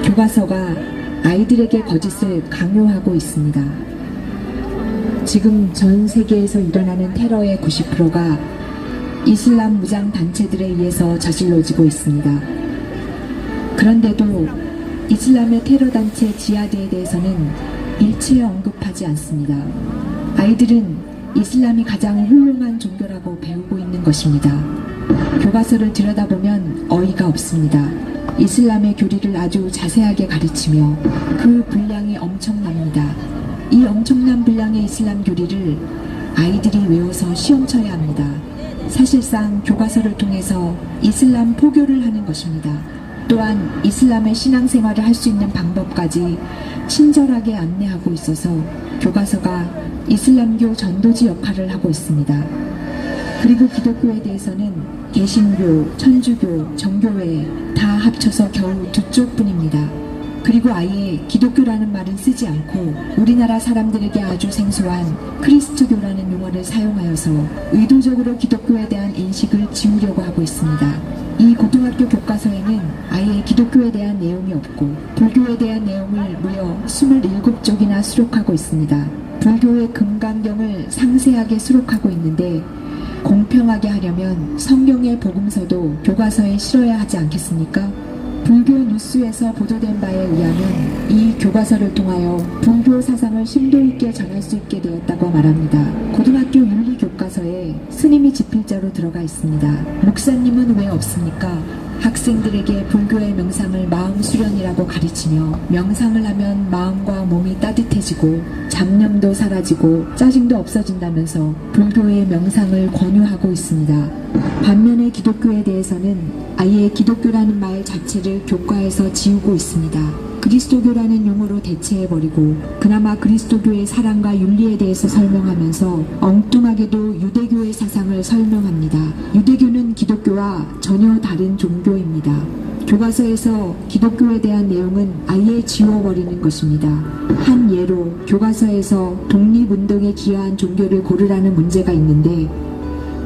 Speaker 5: 교과서가 아이들에게 거짓을 강요하고 있습니다. 지금 전 세계에서 일어나는 테러의 90%가 이슬람 무장 단체들에 의해서 저질러지고 있습니다. 그런데도 이슬람의 테러 단체 지하드에 대해서는 일체 언급하지 않습니다. 아이들은 이슬람이 가장 훌륭한 종교라고 배우고 있는 것입니다. 교과서를 들여다보면 어이가 없습니다. 이슬람의 교리를 아주 자세하게 가르치며 그 분량이 엄청납니다. 이 엄청난 분량의 이슬람 교리를 아이들이 외워서 시험 쳐야 합니다. 사실상 교과서를 통해서 이슬람 포교를 하는 것입니다. 또한 이슬람의 신앙생활을 할 수 있는 방법까지 친절하게 안내하고 있어서 교과서가 이슬람교 전도지 역할을 하고 있습니다. 그리고 기독교에 대해서는 개신교, 천주교, 정교회 다 합쳐서 겨우 2쪽뿐입니다. 그리고 아예 기독교라는 말은 쓰지 않고 우리나라 사람들에게 아주 생소한 크리스트교라는 용어를 사용하여서 의도적으로 기독교에 대한 인식을 지우려고 하고 있습니다. 이 고등학교 교과서에는 아예 기독교에 대한 내용이 없고 불교에 대한 내용을 무려 27쪽이나 수록하고 있습니다. 불교의 금강경을 상세하게 수록하고 있는데 공평하게 하려면 성경의 복음서도 교과서에 실어야 하지 않겠습니까? 불교 뉴스에서 보도된 바에 의하면 이 교과서를 통하여 불교 사상을 심도 있게 전할 수 있게 되었다고 말합니다. 고등학교 윤리 교과서에 스님이 지필자로 들어가 있습니다. 목사님은 왜 없습니까? 학생들에게 불교의 명상을 마음 수련이라고 가르치며 명상을 하면 마음과 몸이 따뜻해지고 잡념도 사라지고 짜증도 없어진다면서 불교의 명상을 권유하고 있습니다. 반면에 기독교에 대해서는 아예 기독교라는 말 자체를 교과에서 지우고 있습니다. 그리스도교라는 용어로 대체해버리고 그나마 그리스도교의 사랑과 윤리에 대해서 설명하면서 엉뚱하게도 유대교의 사상을 설명합니다. 유대교는 기독교와 전혀 다른 종교입니다. 교과서에서 기독교에 대한 내용은 아예 지워버리는 것입니다. 한 예로 교과서에서 독립운동에 기여한 종교를 고르라는 문제가 있는데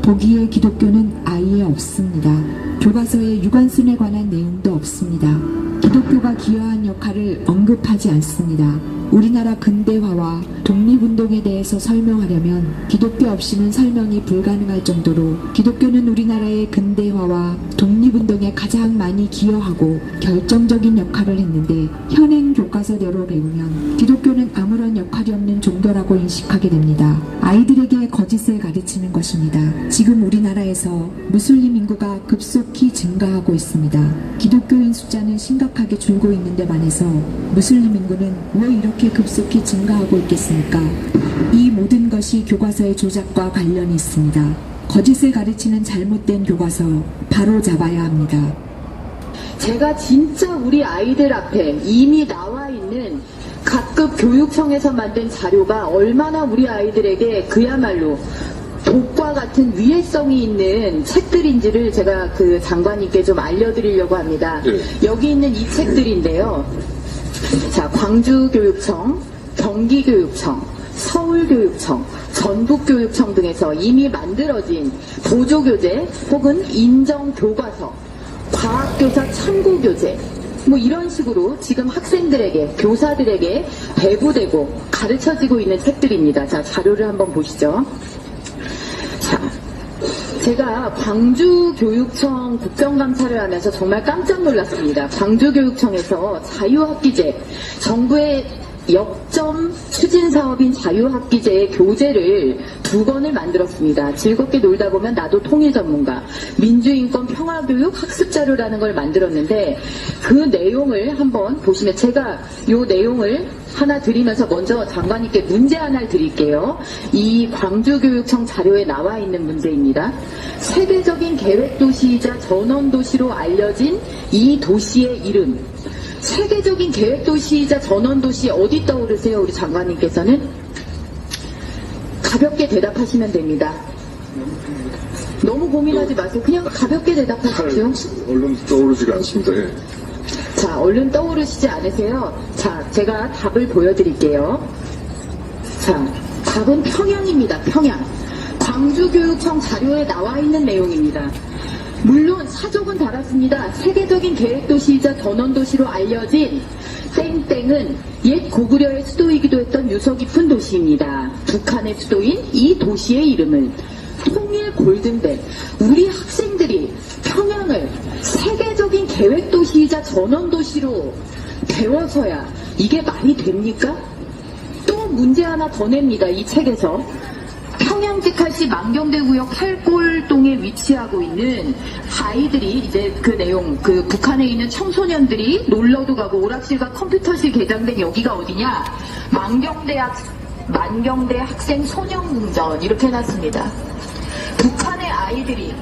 Speaker 5: 보기에 기독교는 아예 없습니다. 교과서에 유관순에 관한 내용도 없습니다. 기독교가 기여한 역할을 언급하지 않습니다. 우리나라 근대화와 독립운동에 대해서 설명하려면 기독교 없이는 설명이 불가능할 정도로 기독교는 우리나라의 근대화와 독립운동에 가장 많이 기여하고 결정적인 역할을 했는데 현행 교과서대로 배우면 기독교는 아무런 역할이 없는 종교라고 인식하게 됩니다. 아이들에게 거짓을 가르치는 것입니다. 지금 우리나라에서 무슬림 인구가 급속히 증가하고 있습니다. 기독교인 숫자는 심각하게 줄고 있는데 반해서 무슬림 인구는 왜 이렇게 급속히 증가하고 있겠습니까? 이 모든 것이 교과서의 조작과 관련이 있습니다. 거짓을 가르치는 잘못된 교과서 바로 잡아야 합니다.
Speaker 6: 제가 진짜 우리 아이들 앞에 이미 나와 있는 각급 교육청에서 만든 자료가 얼마나 우리 아이들에게 그야말로 독과 같은 위해성이 있는 책들인지를 제가 그 장관님께 좀 알려드리려고 합니다. 여기 있는 이 책들인데요. 자, 광주교육청, 경기교육청, 서울교육청, 전북교육청 등에서 이미 만들어진 보조교재 혹은 인정교과서, 과학교사 참고교재 뭐 이런 식으로 지금 학생들에게, 교사들에게 배부되고 가르쳐지고 있는 책들입니다. 자, 자료를 한번 보시죠. 자, 제가 광주교육청 국정감사를 하면서 정말 깜짝 놀랐습니다. 광주교육청에서 자유학기제, 정부의 역점 추진 사업인 자유학기제의 교재를 2권을 만들었습니다. 즐겁게 놀다 보면 나도 통일 전문가, 민주인권 평화교육 학습자료라는 걸 만들었는데 그 내용을 한번 보시면 제가 이 내용을 하나 드리면서 먼저 장관님께 문제 하나를 드릴게요. 이 광주교육청 자료에 나와 있는 문제입니다. 세계적인 계획도시이자 전원도시로 알려진 이 도시의 이름. 세계적인 계획도시이자 전원도시 어디 떠오르세요? 우리 장관님께서는? 가볍게 대답하시면 됩니다. 너무 고민하지 마세요. 그냥 가볍게 대답하십시오.
Speaker 7: 얼른 떠오르지가 않습니다. 예.
Speaker 6: 자, 얼른 떠오르시지 않으세요? 자, 제가 답을 보여드릴게요. 자, 답은 평양입니다. 평양. 광주교육청 자료에 나와 있는 내용입니다. 물론 사족은 달았습니다. 세계적인 계획도시이자 전원도시로 알려진 땡땡은 옛 고구려의 수도이기도 했던 유서 깊은 도시입니다. 북한의 수도인 이 도시의 이름을 통일 골든벨. 우리 학생들이 평양을 세계적인 계획도시이자 전원도시로 배워서야 이게 말이 됩니까? 또 문제 하나 더 냅니다. 이 책에서. 평양직할시 만경대구역 8골동에 위치하고 있는 아이들이 이제 그 내용, 그 북한에 있는 청소년들이 놀러도 가고 오락실과 컴퓨터실 개장된 여기가 어디냐? 만경대 학생 소년궁전 이렇게 해놨습니다. 북한의 아이들이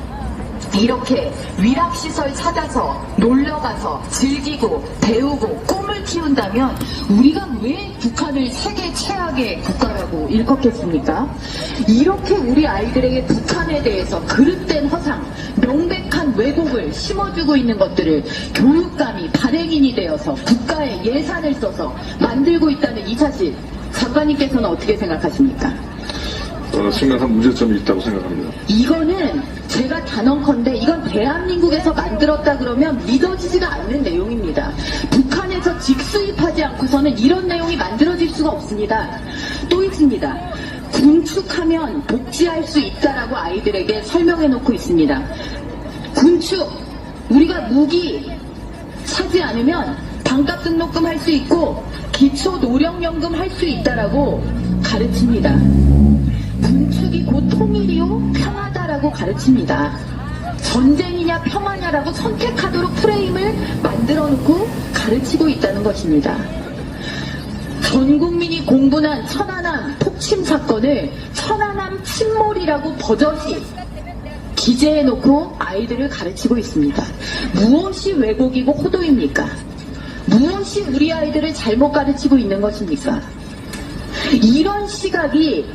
Speaker 6: 이렇게 위락시설 찾아서 놀러가서 즐기고 배우고 꿈을 키운다면 우리가 왜 북한을 세계 최악의 국가라고 일컫겠습니까? 이렇게 우리 아이들에게 북한에 대해서 그릇된 허상, 명백한 왜곡을 심어주고 있는 것들을 교육감이 발행인이 되어서 국가의 예산을 써서 만들고 있다는 이 사실, 장관님께서는 어떻게 생각하십니까?
Speaker 7: 심각한 문제점이 있다고 생각합니다.
Speaker 6: 이거는 제가 단언컨대 이건 대한민국에서 만들었다 그러면 믿어지지가 않는 내용입니다. 북한에서 직수입하지 않고서는 이런 내용이 만들어질 수가 없습니다. 또 있습니다. 군축하면 복지할 수 있다라고 아이들에게 설명해 놓고 있습니다. 군축, 우리가 무기 사지 않으면 반값 등록금 할 수 있고 기초 노령연금 할 수 있다라고 가르칩니다. 군축이 곧 통일이요 평화다라고 가르칩니다. 전쟁이냐 평화냐라고 선택하도록 프레임을 만들어 놓고 가르치고 있다는 것입니다. 전 국민이 공분한 천안함 폭침 사건을 천안함 침몰이라고 버젓이 기재해놓고 아이들을 가르치고 있습니다. 무엇이 왜곡이고 호도입니까? 무엇이 우리 아이들을 잘못 가르치고 있는 것입니까? 이런 시각이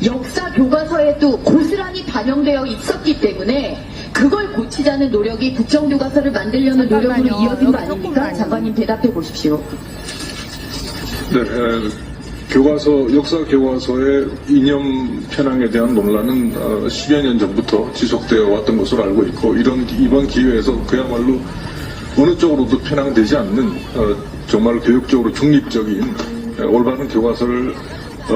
Speaker 6: 역사 교과서에도 고스란히 반영되어 있었기 때문에 그걸 고치자는 노력이 국정교과서를 만들려는 노력으로 이어진 거 아닙니까? 장관님 대답해 보십시오.
Speaker 7: 네, 역사 교과서의 이념 편향에 대한 논란은 10여 년 전부터 지속되어 왔던 것으로 알고 있고, 이번 기회에서 그야말로 어느 쪽으로도 편향되지 않는 정말 교육적으로 중립적인 올바른 교과서를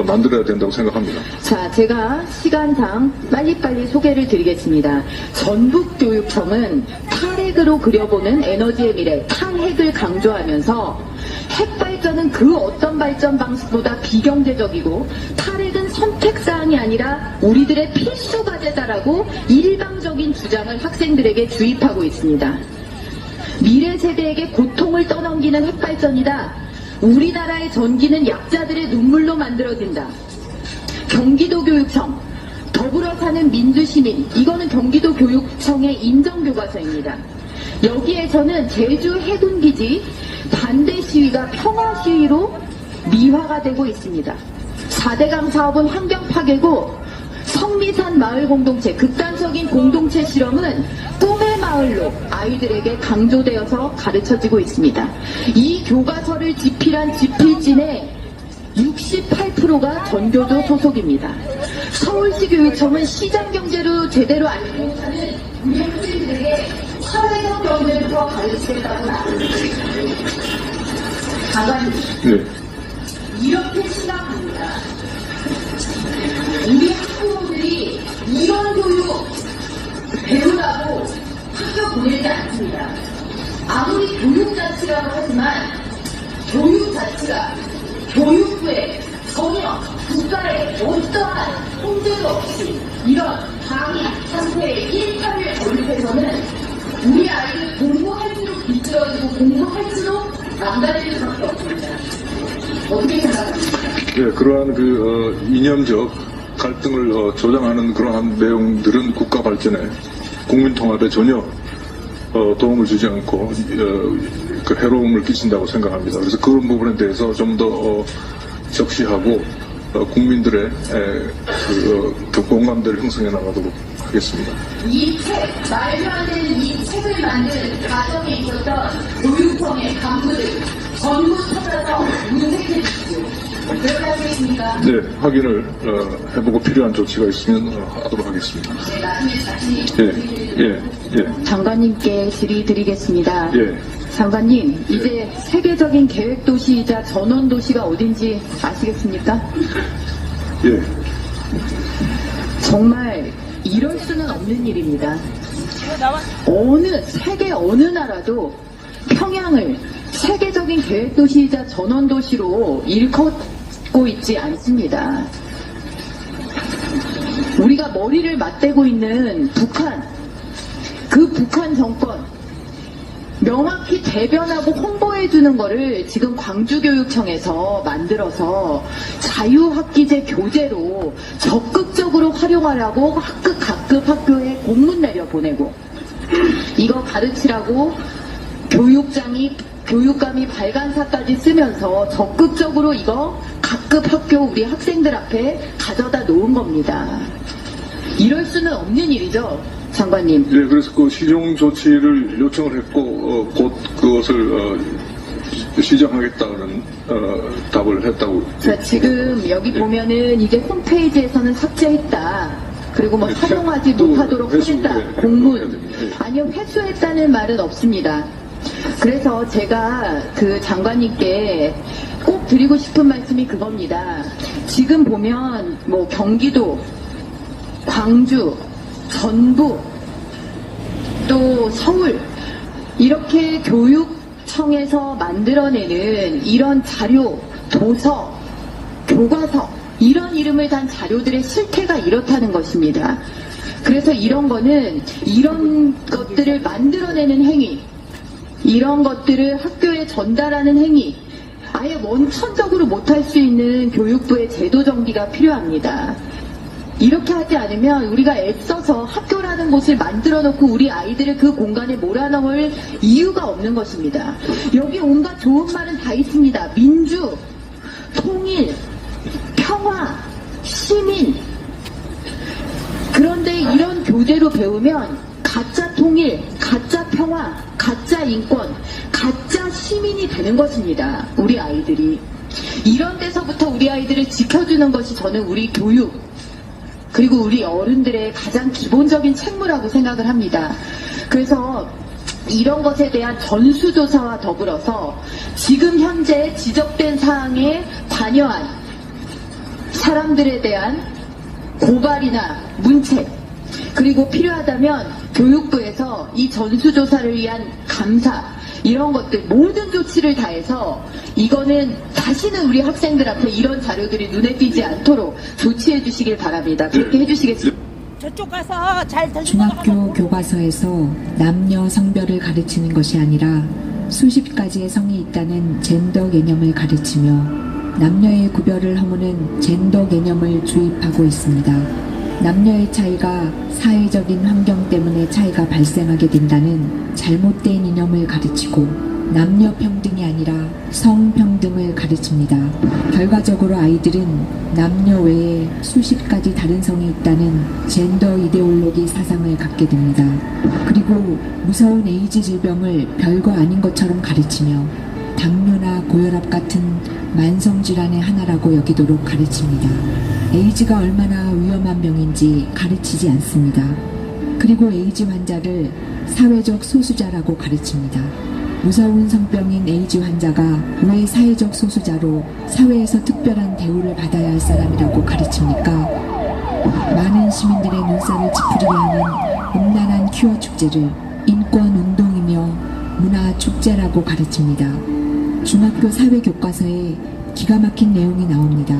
Speaker 7: 만들어야 된다고 생각합니다.
Speaker 6: 자, 제가 시간상 빨리빨리 소개를 드리겠습니다. 전북교육청은 탈핵으로 그려보는 에너지의 미래, 탈핵을 강조하면서 핵 발전은 그 어떤 발전 방식보다 비경제적이고 탈핵은 선택사항이 아니라 우리들의 필수 과제다라고 일방적인 주장을 학생들에게 주입하고 있습니다. 미래 세대에게 고통을 떠넘기는 핵 발전이다. 우리나라의 전기는 약자들의 눈물로 만들어진다. 경기도교육청, 더불어 사는 민주시민, 이거는 경기도교육청의 인정교과서입니다. 여기에서는 제주 해군기지 반대 시위가 평화 시위로 미화가 되고 있습니다. 4대강 사업은 환경 파괴고 성미산 마을 공동체, 극단적인 공동체 실험은 꿈의 마을로 아이들에게 강조되어서 가르쳐지고 있습니다. 이 교과서를 집필한 집필진의 68%가 전교조 소속입니다. 서울시 교육청은 시장 경제로 제대로 알지 못하는 우리 학생들에게 사회적 경제부터 가르치겠다고 나옵니다. 장관님,
Speaker 7: 네.
Speaker 6: 이렇게 생각합니다. 우리 학부모들이 이런 교육 배우라고 학교 보내지 않습니다. 아무리 교육 자치라고 하지만 교육 자치가 교육부에 전혀 국가에 어떠한 통제도 없이 이런 방위 상태의 일탈을 돌입해서는 우리 아이들 공부할수록 비뚤어지고 공부할수록 망가질 수밖에 없습니다. 어떻게 생각합니까?
Speaker 7: 네, 그러한 이념적 갈등을 조장하는 그러한 내용들은 국가 발전에, 국민 통합에 전혀 도움을 주지 않고 그 해로움을 끼친다고 생각합니다. 그래서 그런 부분에 대해서 좀 더 적시하고 국민들의 공감대를 형성해 나가도록 하겠습니다.
Speaker 6: 이 책, 말도 안 되는 이 책을 만든 과정에 있었던 교육청의 간부들 전부 찾아서 문색해 주십시오. 그렇게 하겠습니까?
Speaker 7: 네, 확인을 해보고 필요한 조치가 있으면 하도록 하겠습니다.
Speaker 6: 네, 나중에 다시
Speaker 7: 예.
Speaker 6: 장관님께 질의드리겠습니다.
Speaker 7: 예.
Speaker 6: 장관님, 이제 세계적인 계획도시이자 전원도시가 어딘지 아시겠습니까?
Speaker 7: 예.
Speaker 6: 정말 이럴 수는 없는 일입니다. 세계 어느 나라도 평양을 세계적인 계획도시이자 전원도시로 일컫고 있지 않습니다. 우리가 머리를 맞대고 있는 북한, 그 북한 정권 명확히 대변하고 홍보해주는 거를 지금 광주교육청에서 만들어서 자유학기제 교재로 적극적으로 활용하라고 각급 학교에 공문 내려 보내고, 이거 가르치라고 교육감이 발간사까지 쓰면서 적극적으로 이거 각급 학교 우리 학생들 앞에 가져다 놓은 겁니다. 이럴 수는 없는 일이죠, 장관님.
Speaker 7: 네, 그래서 그 시정 조치를 요청을 했고 곧 그것을 시정하겠다는 답을 했다고.
Speaker 6: 자, 지금 여기 보면은 이제 홈페이지에서는 삭제했다. 그리고 뭐 사용하지 못하도록 하겠다. 공문. 아니요, 회수했다는 말은 없습니다. 그래서 제가 그 장관님께 꼭 드리고 싶은 말씀이 그겁니다. 지금 보면 뭐 경기도, 광주, 전북, 또 서울 이렇게 교육청에서 만들어내는 이런 자료, 도서, 교과서 이런 이름을 단 자료들의 실태가 이렇다는 것입니다. 그래서 이런 거는 이런 것들을 만들어내는 행위, 이런 것들을 학교에 전달하는 행위, 아예 원천적으로 못할 수 있는 교육부의 제도 정비가 필요합니다. 이렇게 하지 않으면 우리가 애써서 학교라는 곳을 만들어 놓고 우리 아이들을 그 공간에 몰아넣을 이유가 없는 것입니다. 여기 온갖 좋은 말은 다 있습니다. 민주, 통일, 평화, 시민. 그런데 이런 교재로 배우면 가짜 통일, 가짜 평화, 가짜 인권, 가짜 시민이 되는 것입니다. 우리 아이들이. 이런 데서부터 우리 아이들을 지켜주는 것이 저는 우리 교육, 그리고 우리 어른들의 가장 기본적인 책무라고 생각을 합니다. 그래서 이런 것에 대한 전수조사와 더불어서 지금 현재 지적된 사항에 관여한 사람들에 대한 고발이나 문책, 그리고 필요하다면 교육부에서 이 전수조사를 위한 감사, 이런 것들 모든 조치를 다해서 이거는 다시는 우리 학생들 앞에 이런 자료들이 눈에 띄지 않도록 조치해 주시길 바랍니다. 그렇게 해주시겠습니다.
Speaker 3: 저쪽 가서 잘
Speaker 5: 중학교 교과서에서 남녀 성별을 가르치는 것이 아니라 수십 가지의 성이 있다는 젠더 개념을 가르치며 남녀의 구별을 허무는 젠더 개념을 주입하고 있습니다. 남녀의 차이가 사회적인 환경 때문에 차이가 발생하게 된다는 잘못된 이념을 가르치고 남녀 평등이 아니라 성평등을 가르칩니다. 결과적으로 아이들은 남녀 외에 수십 가지 다른 성이 있다는 젠더 이데올로기 사상을 갖게 됩니다. 그리고 무서운 에이즈 질병을 별거 아닌 것처럼 가르치며 당뇨나 고혈압 같은 만성질환의 하나라고 여기도록 가르칩니다. 에이즈가 얼마나 위험한 병인지 가르치지 않습니다. 그리고 에이즈 환자를 사회적 소수자라고 가르칩니다. 무서운 성병인 에이즈 환자가 왜 사회적 소수자로 사회에서 특별한 대우를 받아야 할 사람이라고 가르칩니까? 많은 시민들의 눈살을 찌푸리게 하는 음란한 큐어 축제를 인권운동이며 문화축제라고 가르칩니다. 중학교 사회교과서에 기가 막힌 내용이 나옵니다.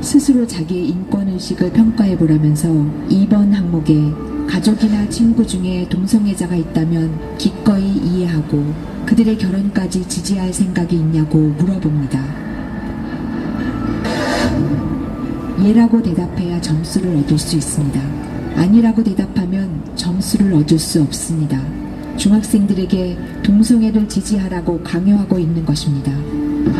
Speaker 5: 스스로 자기의 인권의식을 평가해보라면서 2번 항목에 가족이나 친구 중에 동성애자가 있다면 기꺼이 이해하고 그들의 결혼까지 지지할 생각이 있냐고 물어봅니다. 예라고 대답해야 점수를 얻을 수 있습니다. 아니라고 대답하면 점수를 얻을 수 없습니다. 중학생들에게 동성애를 지지하라고 강요하고 있는 것입니다.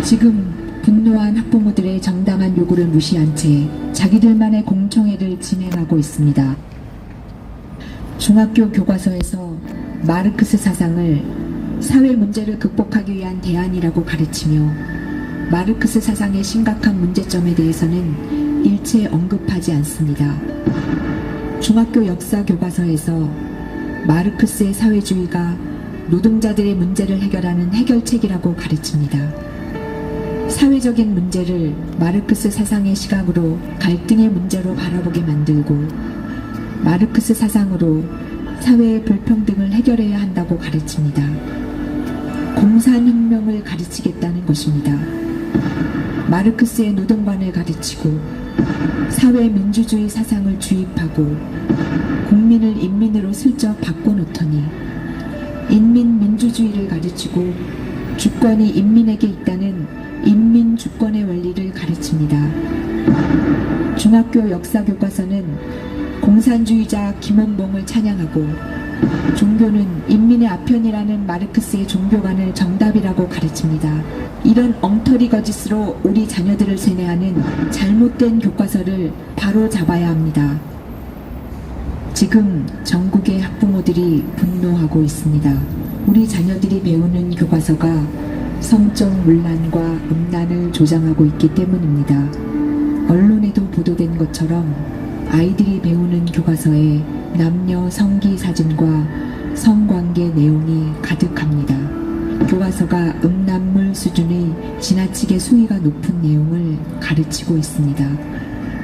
Speaker 5: 지금 분노한 학부모들의 정당한 요구를 무시한 채 자기들만의 공청회를 진행하고 있습니다. 중학교 교과서에서 마르크스 사상을 사회 문제를 극복하기 위한 대안이라고 가르치며 마르크스 사상의 심각한 문제점에 대해서는 일체 언급하지 않습니다. 중학교 역사 교과서에서 마르크스의 사회주의가 노동자들의 문제를 해결하는 해결책이라고 가르칩니다. 사회적인 문제를 마르크스 사상의 시각으로 갈등의 문제로 바라보게 만들고 마르크스 사상으로 사회의 불평등을 해결해야 한다고 가르칩니다. 공산혁명을 가르치겠다는 것입니다. 마르크스의 노동관을 가르치고 사회민주주의 사상을 주입하고 국민을 인민으로 슬쩍 바꿔놓더니 인민민주주의를 가르치고 주권이 인민에게 있다는 인민주권의 원리를 가르칩니다. 중학교 역사교과서는 공산주의자 김원봉을 찬양하고 종교는 인민의 아편이라는 마르크스의 종교관을 정답이라고 가르칩니다. 이런 엉터리 거짓으로 우리 자녀들을 세뇌하는 잘못된 교과서를 바로 잡아야 합니다. 지금 전국의 학부모들이 분노하고 있습니다. 우리 자녀들이 배우는 교과서가 성적 문란과 음란을 조장하고 있기 때문입니다. 언론에도 보도된 것처럼 아이들이 배우는 교과서에 남녀 성기 사진과 성관계 내용이 가득합니다. 교과서가 음란물 수준의 지나치게 수위가 높은 내용을 가르치고 있습니다.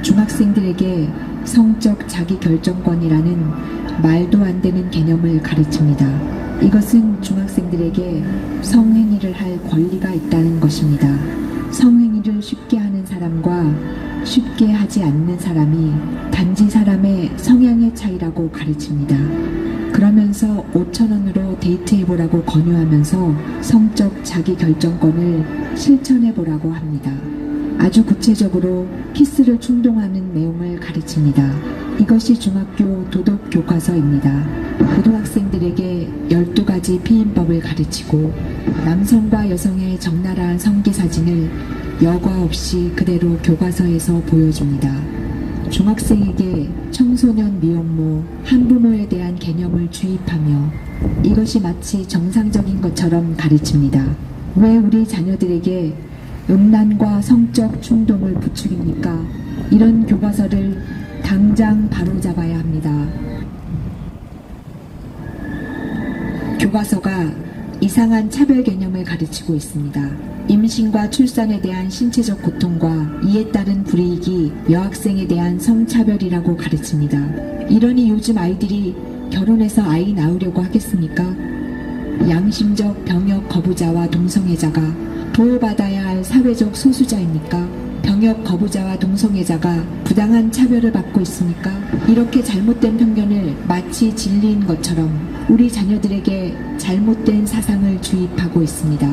Speaker 5: 중학생들에게 성적 자기결정권이라는 말도 안 되는 개념을 가르칩니다. 이것은 중학생들에게 성행위를 할 권리가 있다는 것입니다. 성행위를 쉽게 하는 사람과 쉽게 하지 않는 사람이 단지 사람의 성향의 차이라고 가르칩니다. 그러면서 5,000원으로 데이트해보라고 권유하면서 성적 자기결정권을 실천해보라고 합니다. 아주 구체적으로 키스를 충동하는 내용을 가르칩니다. 이것이 중학교 도덕 교과서입니다. 고등학생들에게 12가지 피임법을 가르치고 남성과 여성의 적나라한 성기 사진을 여과 없이 그대로 교과서에서 보여줍니다. 중학생에게 청소년 미혼모, 한부모에 대한 개념을 주입하며 이것이 마치 정상적인 것처럼 가르칩니다. 왜 우리 자녀들에게 음란과 성적 충동을 부추깁니까? 이런 교과서를 당장 바로잡아야 합니다. 교과서가 이상한 차별 개념을 가르치고 있습니다. 임신과 출산에 대한 신체적 고통과 이에 따른 불이익이 여학생에 대한 성차별이라고 가르칩니다. 이러니 요즘 아이들이 결혼해서 아이 낳으려고 하겠습니까? 양심적 병역 거부자와 동성애자가 보호받아야 할 사회적 소수자입니까? 병역 거부자와 동성애자가 부당한 차별을 받고 있습니까? 이렇게 잘못된 편견을 마치 진리인 것처럼 우리 자녀들에게 잘못된 사상을 주입하고 있습니다.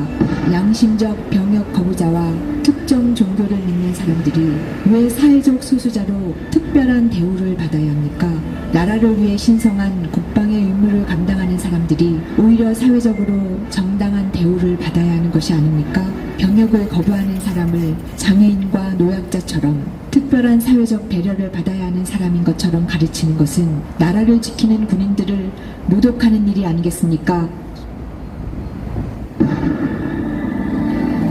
Speaker 5: 양심적 병역 거부자와 특정 종교를 믿는 사람들이 왜 사회적 소수자로 특별한 대우를 받아야 합니까? 나라를 위해 신성한 국방의 의무를 감당하는 사람들이 오히려 사회적으로 정당한 대우를 받아야 하는 것이 아닙니까? 병역을 거부하는 사람을 장애인과 노약자처럼 특별한 사회적 배려를 받아야 하는 사람인 것처럼 가르치는 것은 나라를 지키는 군인들을 모독하는 일이 아니겠습니까?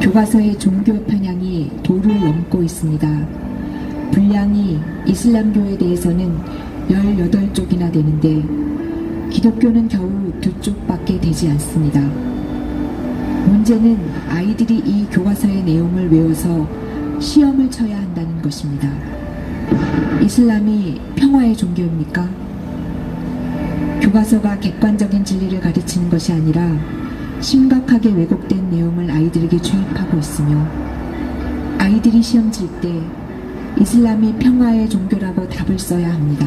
Speaker 5: 교과서의 종교 편향이 도를 넘고 있습니다. 분량이 이슬람교에 대해서는 18쪽이나 되는데 기독교는 겨우 2쪽밖에 되지 않습니다. 문제는 아이들이 이 교과서의 내용을 외워서 시험을 쳐야 한다는 것입니다. 이슬람이 평화의 종교입니까? 교과서가 객관적인 진리를 가르치는 것이 아니라 심각하게 왜곡된 내용을 아이들에게 주입하고 있으며 아이들이 시험 칠 때 이슬람이 평화의 종교라고 답을 써야 합니다.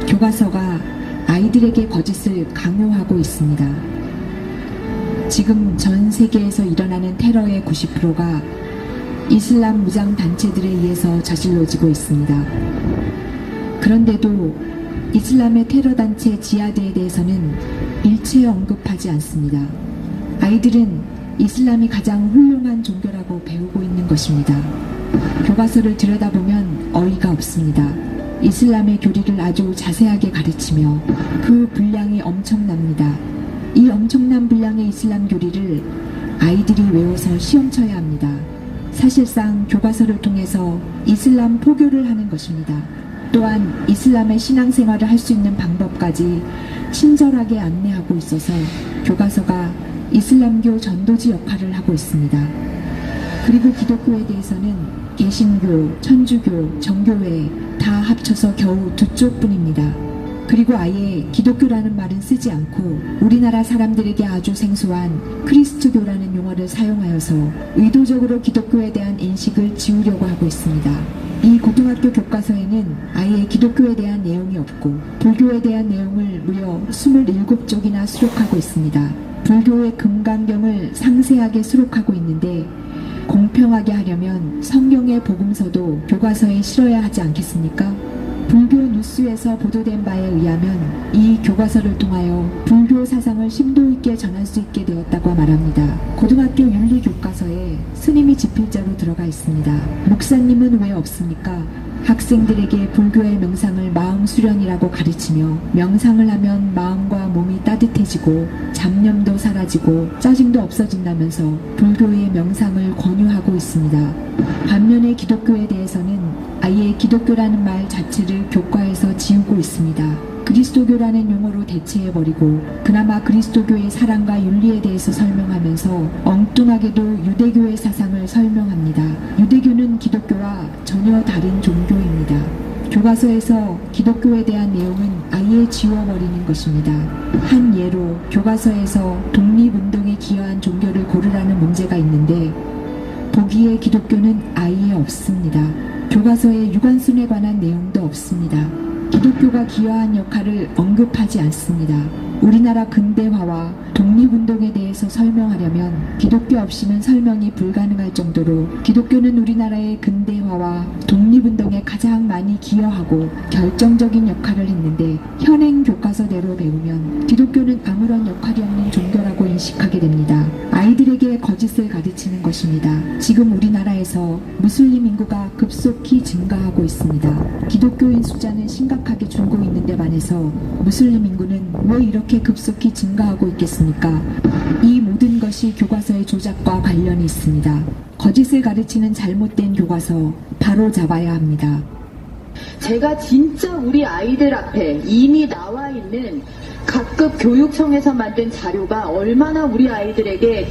Speaker 5: 교과서가 아이들에게 거짓을 강요하고 있습니다. 지금 전 세계에서 일어나는 테러의 90%가 이슬람 무장 단체들에 의해서 저질러지고 있습니다. 그런데도 이슬람의 테러 단체 지하드에 대해서는 일체 언급하지 않습니다. 아이들은 이슬람이 가장 훌륭한 종교라고 배우고 있는 것입니다. 교과서를 들여다보면 어이가 없습니다. 이슬람의 교리를 아주 자세하게 가르치며 그 분량이 엄청납니다. 이 엄청난 분량의 이슬람 교리를 아이들이 외워서 시험 쳐야 합니다. 사실상 교과서를 통해서 이슬람 포교를 하는 것입니다. 또한 이슬람의 신앙생활을 할 수 있는 방법까지 친절하게 안내하고 있어서 교과서가 이슬람교 전도지 역할을 하고 있습니다. 그리고 기독교에 대해서는 개신교, 천주교, 정교회 다 합쳐서 겨우 2쪽뿐입니다. 그리고 아예 기독교라는 말은 쓰지 않고 우리나라 사람들에게 아주 생소한 크리스트교라는 용어를 사용하여서 의도적으로 기독교에 대한 인식을 지우려고 하고 있습니다. 이 고등학교 교과서에는 아예 기독교에 대한 내용이 없고 불교에 대한 내용을 무려 27쪽이나 수록하고 있습니다. 불교의 금강경을 상세하게 수록하고 있는데 공평하게 하려면 성경의 복음서도 교과서에 실어야 하지 않겠습니까? 불교 뉴스에서 보도된 바에 의하면 이 교과서를 통하여 불교 사상을 심도 있게 전할 수 있게 되었다고 말합니다. 고등학교 윤리 교과서에 스님이 지필자로 들어가 있습니다. 목사님은 왜 없습니까? 학생들에게 불교의 명상을 마음 수련이라고 가르치며 명상을 하면 마음과 몸이 따뜻해지고 잡념도 사라지고 짜증도 없어진다면서 불교의 명상을 권유하고 있습니다. 반면에 기독교에 대해서는 아예 기독교라는 말 자체를 교과에서 지우고 있습니다. 그리스도교라는 용어로 대체해버리고 그나마 그리스도교의 사랑과 윤리에 대해서 설명하면서 엉뚱하게도 유대교의 사상을 설명합니다. 유대교는 기독교와 전혀 다른 종교입니다. 교과서에서 기독교에 대한 내용은 아예 지워버리는 것입니다. 한 예로 교과서에서 독립운동에 기여한 종교를 고르라는 문제가 있는데 보기에 기독교는 아예 없습니다. 교과서에 유관순에 관한 내용도 없습니다. 기독교가 기여한 역할을 언급하지 않습니다. 우리나라 근대화와 독립운동에 대해서 설명하려면 기독교 없이는 설명이 불가능할 정도로 기독교는 우리나라의 근대화와 독립운동에 가장 많이 기여하고 결정적인 역할을 했는데 현행 교과서대로 배우면 기독교는 아무런 역할이 없는 종교라고 인식하게 됩니다. 아이들에게 거짓을 가르치는 것입니다. 지금 우리나라에서 무슬림 인구가 급속히 증가하고 있습니다. 기독교인 숫자는 심각하게 줄고 있는데 반해서 무슬림 인구는 왜 이렇게 급속히 증가하고 있겠습니까? 이 모든 것이 교과서의 조작과 관련이 있습니다. 거짓을 가르치는 잘못된 교과서 바로 잡아야 합니다.
Speaker 6: 제가 진짜 우리 아이들 앞에 이미 나와 있는 각급 교육청에서 만든 자료가 얼마나 우리 아이들에게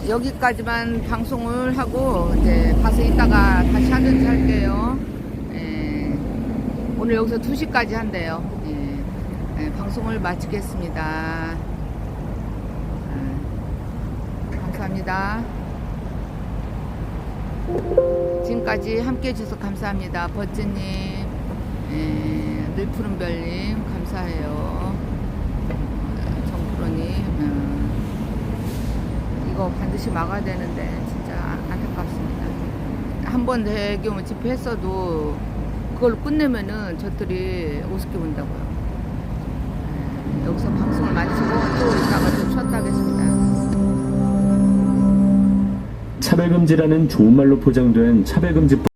Speaker 1: 여기까지만 방송을 하고 이제 가서 이따가 다시 하든지 할게요. 오늘 여기서 2시까지 한대요. 방송을 마치겠습니다. 감사합니다. 지금까지 함께 해주셔서 감사합니다. 버즈님, 늘푸른별님 감사해요. 정프로님, 이거 반드시 막아야 되는데 진짜 안타깝습니다. 한 번 대규모 집회했어도 그걸 끝내면은 저들이 우습게 본다고요. 여기서 방송을 마치고 또 이따가 좀 쉬었다 하겠습니다.
Speaker 8: 차별금지라는 좋은 말로 포장된 차별금지